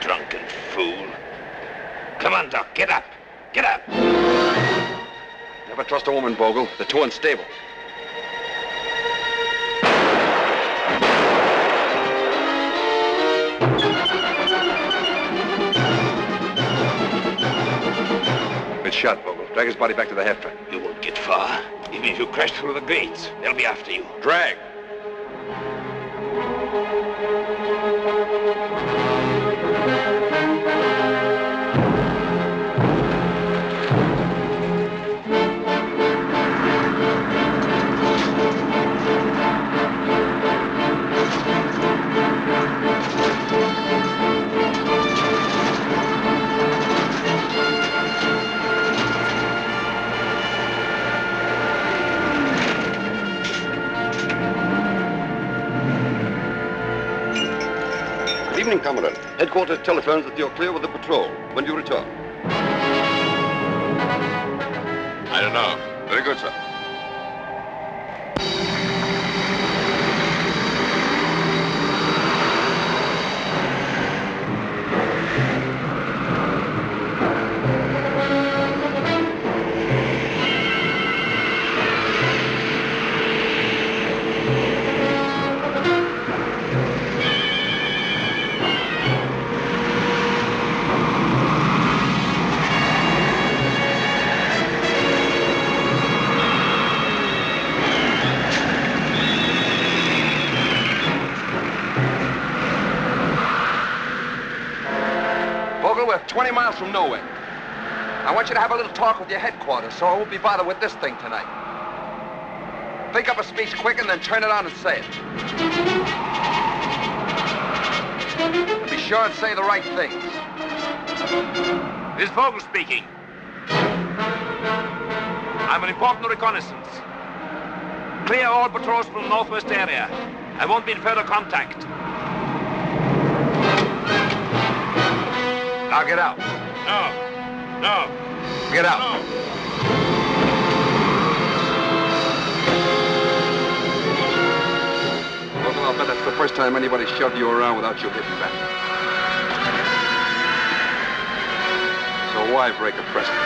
Drunken fool. Come on, Doc, get up. Get up. Never trust a woman, Vogel. They're too unstable. Good shot, Vogel. Drag his body back to the half-track. You won't get far. Even if you crash through the gates, they'll be after you. Drag. Good evening, Commandant. Headquarters telephones that you're clear with the patrol. When do you return? I don't know. Very good, sir. We're 20 miles from nowhere. I want you to have a little talk with your headquarters, so I won't be bothered with this thing tonight. Think up a speech quick and then turn it on and say it. And be sure and say the right things. This is Vogel speaking. I'm an important reconnaissance. Clear all patrols from the northwest area. I won't be in further contact. Now get out. No. Get out. No. Vogel, I'll bet that's the first time anybody shoved you around without you hitting back. So why break a precedent?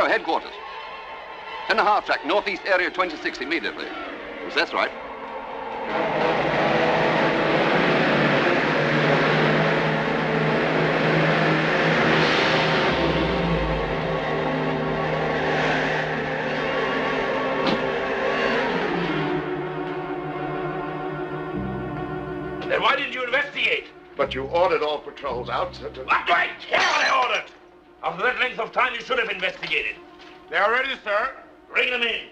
Headquarters. 10.5 track, northeast area 26 immediately. Yes, that's right. But you ordered all patrols out, sir. What do I care what I ordered? After that length of time, you should have investigated. They are ready, sir. Bring them in.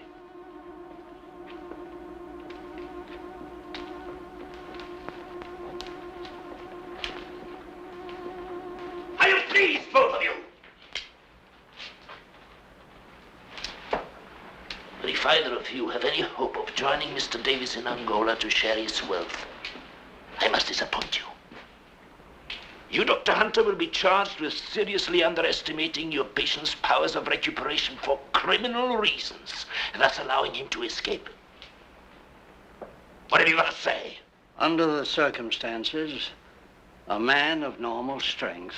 Are you pleased, both of you? But if either of you have any hope of joining Mr. Davis in Angola to share his wealth, I must disappoint you. You, Dr. Hunter, will be charged with seriously underestimating your patient's powers of recuperation for criminal reasons, thus allowing him to escape. What have you got to say? Under the circumstances, a man of normal strength,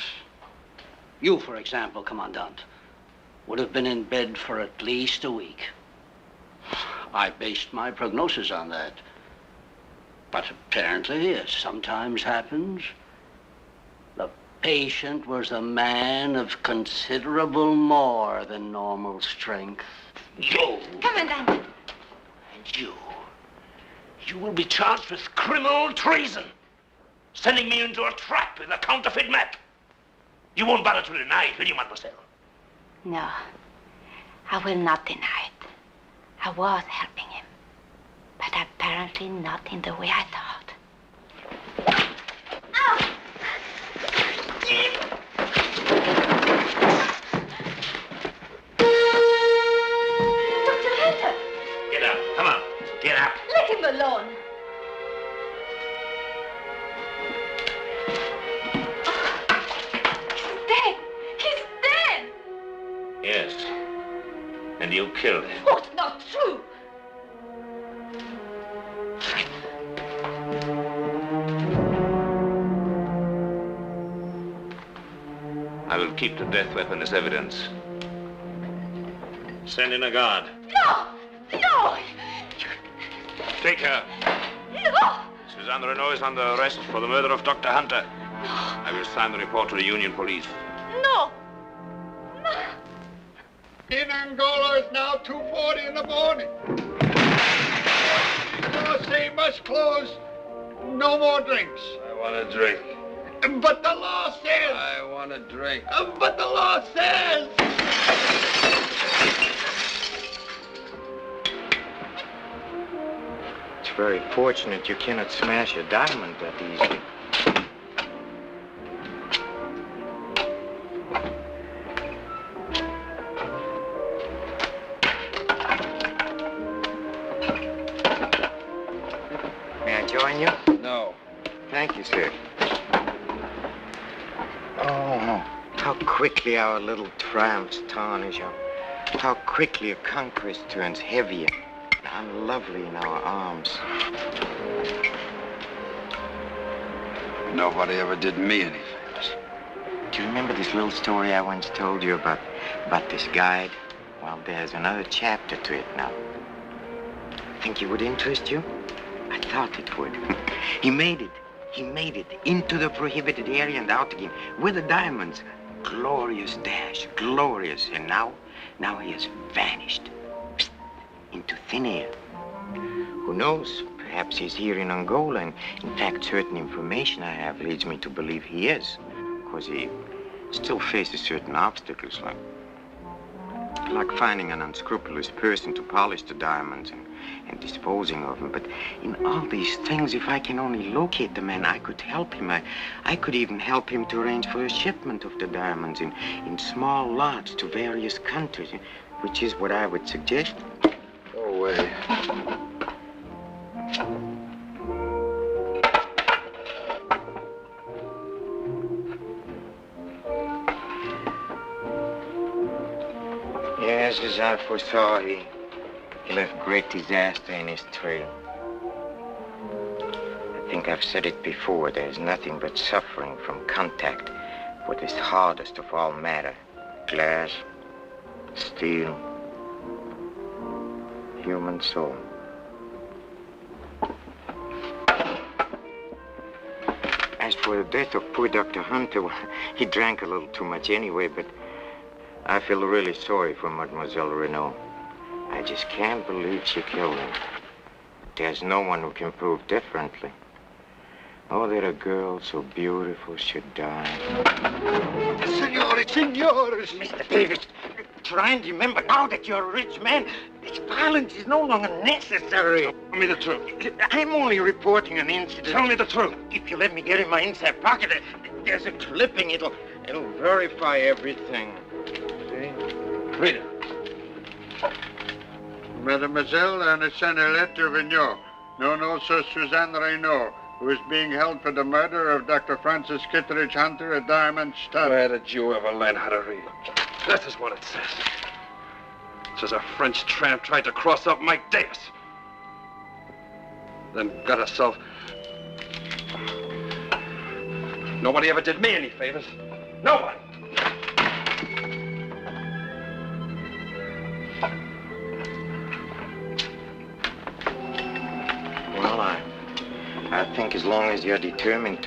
you, for example, Commandant, would have been in bed for at least a week. I based my prognosis on that. But apparently, as sometimes happens, the patient was a man of considerable more than normal strength. You! Commandant! And you will be charged with criminal treason, sending me into a trap with a counterfeit map. You won't bother to deny it, will you, mademoiselle? No, I will not deny it. I was helping him, but apparently not in the way I thought. Ow! Dr. Hunter! Get up, come on, get up. Let him alone. He's dead! He's dead! Yes, and you killed him. Oh, it's not true! I will keep the death weapon as evidence. Send in a guard. No! No! Take her. No! Suzanne Renault is under arrest for the murder of Dr. Hunter. I will sign the report to the Union Police. No! In Angola, it's now 2:40 in the morning. Because they must close. No more drinks. I want a drink. But the law says. I want a drink. But the law says. It's very fortunate you cannot smash a diamond that easily. May I join you? No. Thank you, sir. Oh, how quickly our little triumphs tarnish, how quickly a conquest turns heavier and unlovely in our arms. Nobody ever did me any favors. Do you remember this little story I once told you about this guide? Well, there's another chapter to it now. Think it would interest you? I thought it would. He made it into the prohibited area and out again with the diamonds. Glorious dash, glorious. And now he has vanished into thin air. Who knows? Perhaps he's here in Angola, and in fact, certain information I have leads me to believe he is, because he still faces certain obstacles, like finding an unscrupulous person to polish the diamonds and disposing of them. But in all these things, if I can only locate the man, I could help him. I could even help him to arrange for a shipment of the diamonds in small lots to various countries, which is what I would suggest. Go away. Yes, as I foresaw, he left great disaster in his trail. I think I've said it before, there's nothing but suffering from contact with this hardest of all matter. Glass, steel, human soul. As for the death of poor Dr. Hunter, well, he drank a little too much anyway, but I feel really sorry for Mademoiselle Renault. I just can't believe she killed him. There's no one who can prove differently. Oh, that a girl so beautiful should die. Signores, signores! Mr. Davis, try and remember now that you're a rich man. This violence is no longer necessary. Tell me the truth. I'm only reporting an incident. Tell me the truth. If you let me get in my inside pocket, there's a clipping. It'll verify everything. See? Read it. Mademoiselle Ernestine Lettre Vigneault, known also Suzanne Reynaud, who is being held for the murder of Dr. Francis Kittredge Hunter at Diamond Stud. Where did you ever learn how to read? That is what it says. It says a French tramp tried to cross up Mike Davis. Then got herself... Nobody ever did me any favors. Nobody. Well, I think as long as you're determined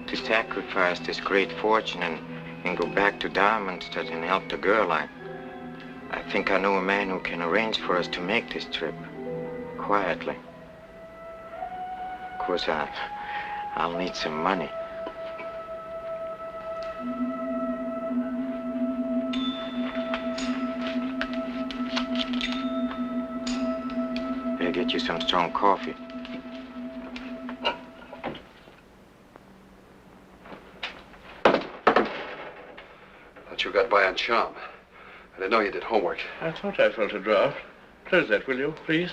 to sacrifice this great fortune and go back to Diamondstead and help the girl, I think I know a man who can arrange for us to make this trip quietly. Of course, I'll need some money. Better get you some strong coffee. Thought you got by on charm. I didn't know you did homework. I thought I felt a draft. Close that, will you, please?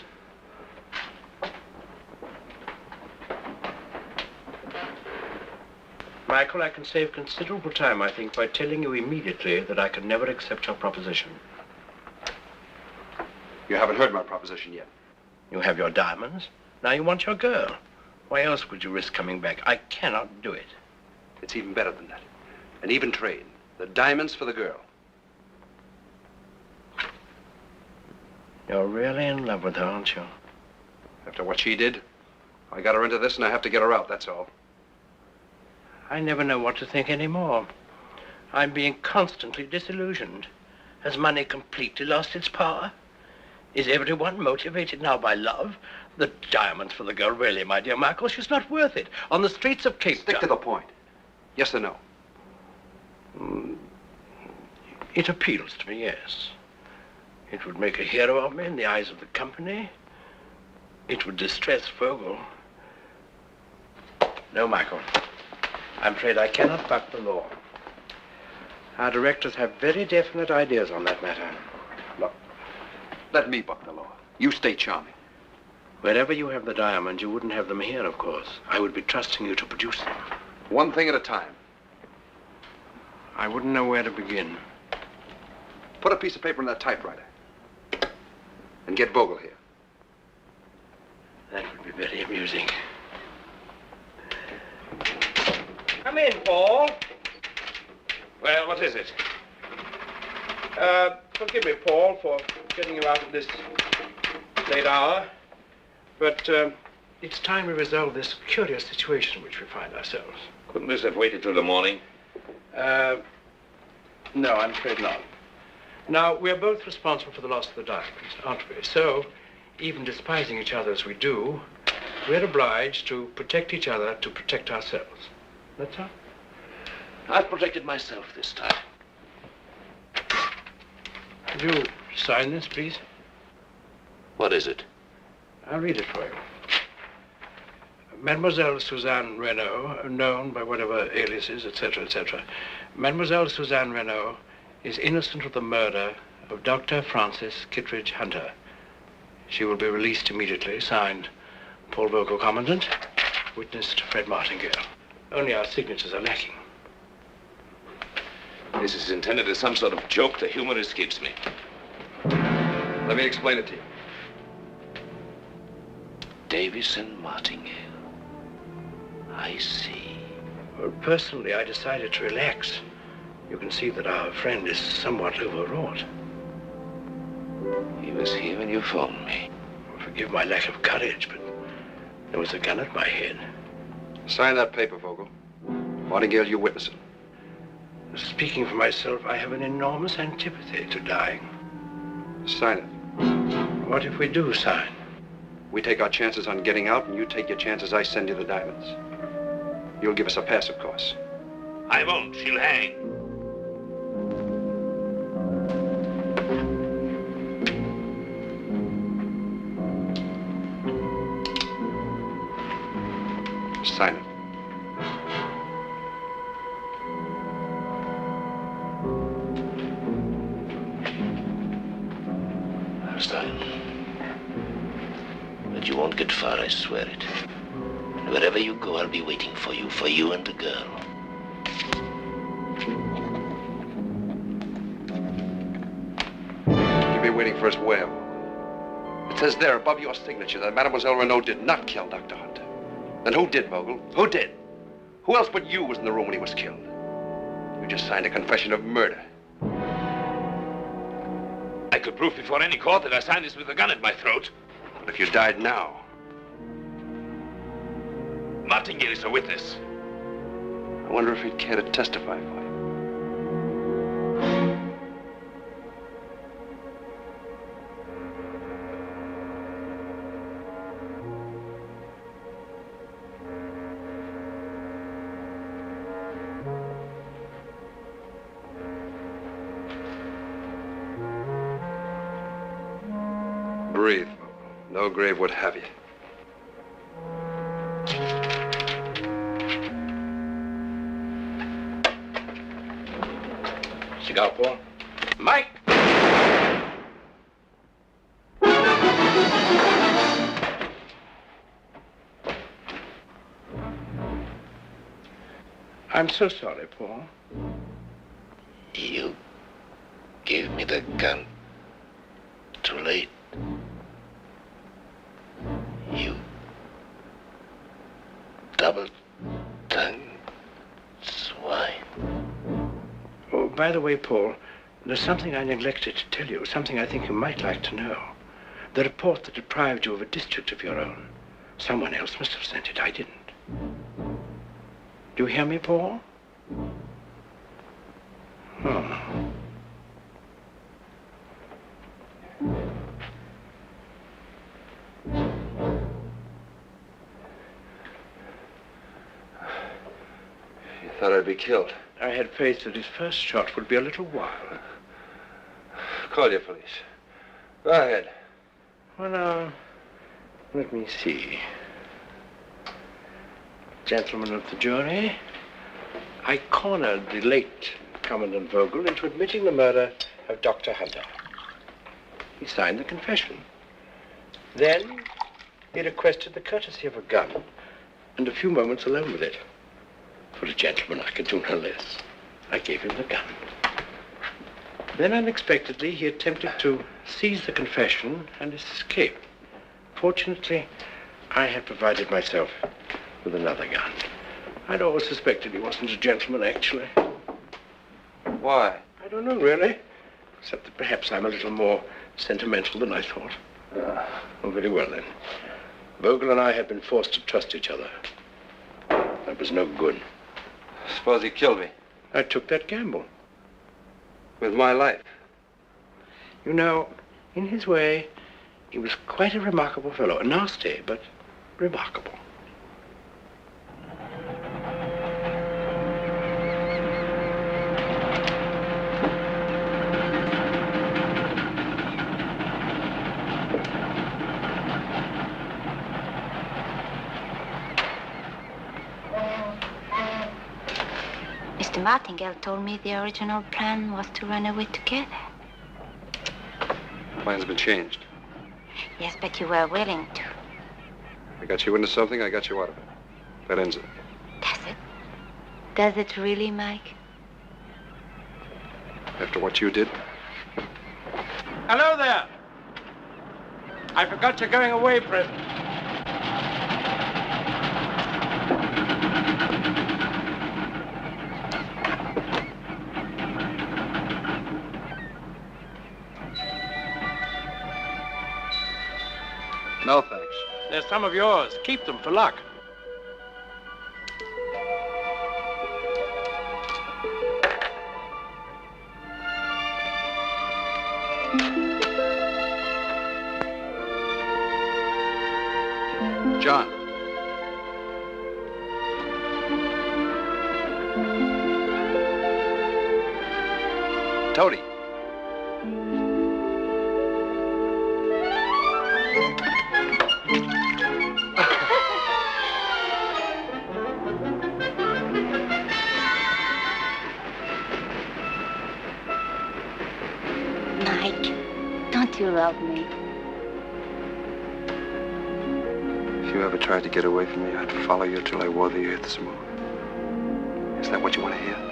Michael, I can save considerable time, I think, by telling you immediately that I can never accept your proposition. You haven't heard my proposition yet. You have your diamonds. Now you want your girl. Why else would you risk coming back? I cannot do it. It's even better than that. An even trade. The diamonds for the girl. You're really in love with her, aren't you? After what she did, I got her into this and I have to get her out, that's all. I never know what to think anymore. I'm being constantly disillusioned. Has money completely lost its power? Is everyone motivated now by love? The diamonds for the girl, really, my dear Michael, she's not worth it. On the streets of Cape Town... Stick to the point. Yes or no? It appeals to me, yes. It would make a hero of me in the eyes of the company. It would distress Vogel. No, Michael. I'm afraid I cannot buck the law. Our directors have very definite ideas on that matter. Look, let me buck the law. You stay charming. Wherever you have the diamonds, you wouldn't have them here, of course. I would be trusting you to produce them. One thing at a time. I wouldn't know where to begin. Put a piece of paper in that typewriter. And get Vogel here. That would be very amusing. Come in, Paul. Well, what is it? Forgive me, Paul, for getting you out at this late hour. But it's time we resolve this curious situation in which we find ourselves. Couldn't this have waited till the morning? No, I'm afraid not. Now, we're both responsible for the loss of the diamonds, aren't we? So, even despising each other as we do, we're obliged to protect each other to protect ourselves. That's all. I've protected myself this time. Would you sign this, please? What is it? I'll read it for you. Mademoiselle Suzanne Renaud, known by whatever aliases, etc., etc. Mademoiselle Suzanne Renaud is innocent of the murder of Dr. Francis Kittredge Hunter. She will be released immediately. Signed, Paul Vogel, Commandant. Witnessed, Fred Martingale. Only our signatures are lacking. This is intended as some sort of joke. The humor escapes me. Let me explain it to you. Davis and Martingale. I see. Well, personally, I decided to relax. You can see that our friend is somewhat overwrought. He was here when you phoned me. Forgive my lack of courage, but there was a gun at my head. Sign that paper, Vogel. Martingale, you witness it. Speaking for myself, I have an enormous antipathy to dying. Sign it. What if we do sign? We take our chances on getting out, and you take your chances I send you the diamonds. You'll give us a pass, of course. I won't. She'll hang. Sign it. But you won't get far, I swear it. And wherever you go, I'll be waiting for you and the girl. You'll be waiting for us where? It says there above your signature that Mademoiselle Renaud did not kill Dr. Hunter. Then who did, Vogel? Who did? Who else but you was in the room when he was killed? You just signed a confession of murder. I could prove before any court that I signed this with a gun at my throat. But if you died now? Martingale is a witness. I wonder if he'd care to testify for you. Breathe. No grave would have you. Cigar, Paul? Mike! I'm so sorry, Paul. You gave me the gun too late. You double-tongued swine. Oh, by the way, Paul, there's something I neglected to tell you, something I think you might like to know. The report that deprived you of a district of your own. Someone else must have sent it. I didn't. Do you hear me, Paul? Oh. You thought I'd be killed. I had faith that his first shot would be a little while. Call your police. Go ahead. Well, now, let me see. Gentlemen of the jury, I cornered the late Commandant Vogel into admitting the murder of Dr. Hunter. He signed the confession. Then he requested the courtesy of a gun and a few moments alone with it. For a gentleman, I could do no less. I gave him the gun. Then, unexpectedly, he attempted to seize the confession and escape. Fortunately, I had provided myself with another gun. I'd always suspected he wasn't a gentleman, actually. Why? I don't know, really. Except that perhaps I'm a little more sentimental than I thought. Oh, very well, then. Vogel and I had been forced to trust each other. That was no good. Suppose he killed me. I took that gamble. With my life. You know, in his way, he was quite a remarkable fellow. Nasty, but remarkable. Mr. Martingale told me the original plan was to run away together. The plan's been changed. Yes, but you were willing to. I got you into something, I got you out of it. That ends it. Does it? Does it really, Mike? After what you did? Hello there. I forgot you're going away present. No, thanks. They're some of yours. Keep them for luck. John. Toady. Mike, don't you love me? If you ever tried to get away from me, I'd follow you till I wore the earth smooth. Is that what you want to hear?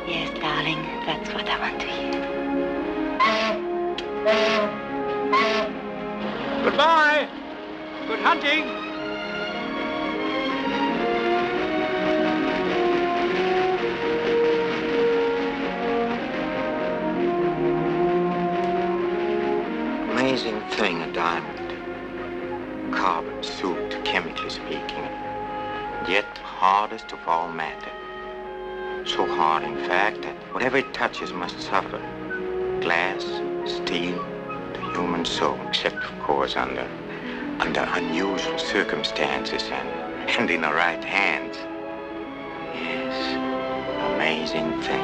Yes, darling, that's what I want to hear. Goodbye. Good hunting. Amazing thing, a diamond. Carbon soup, chemically speaking. Yet hardest of all matter. So hard, in fact, that whatever it touches must suffer. Glass, steel, the human soul, except, of course, under unusual circumstances and in the right hands. Yes, amazing thing.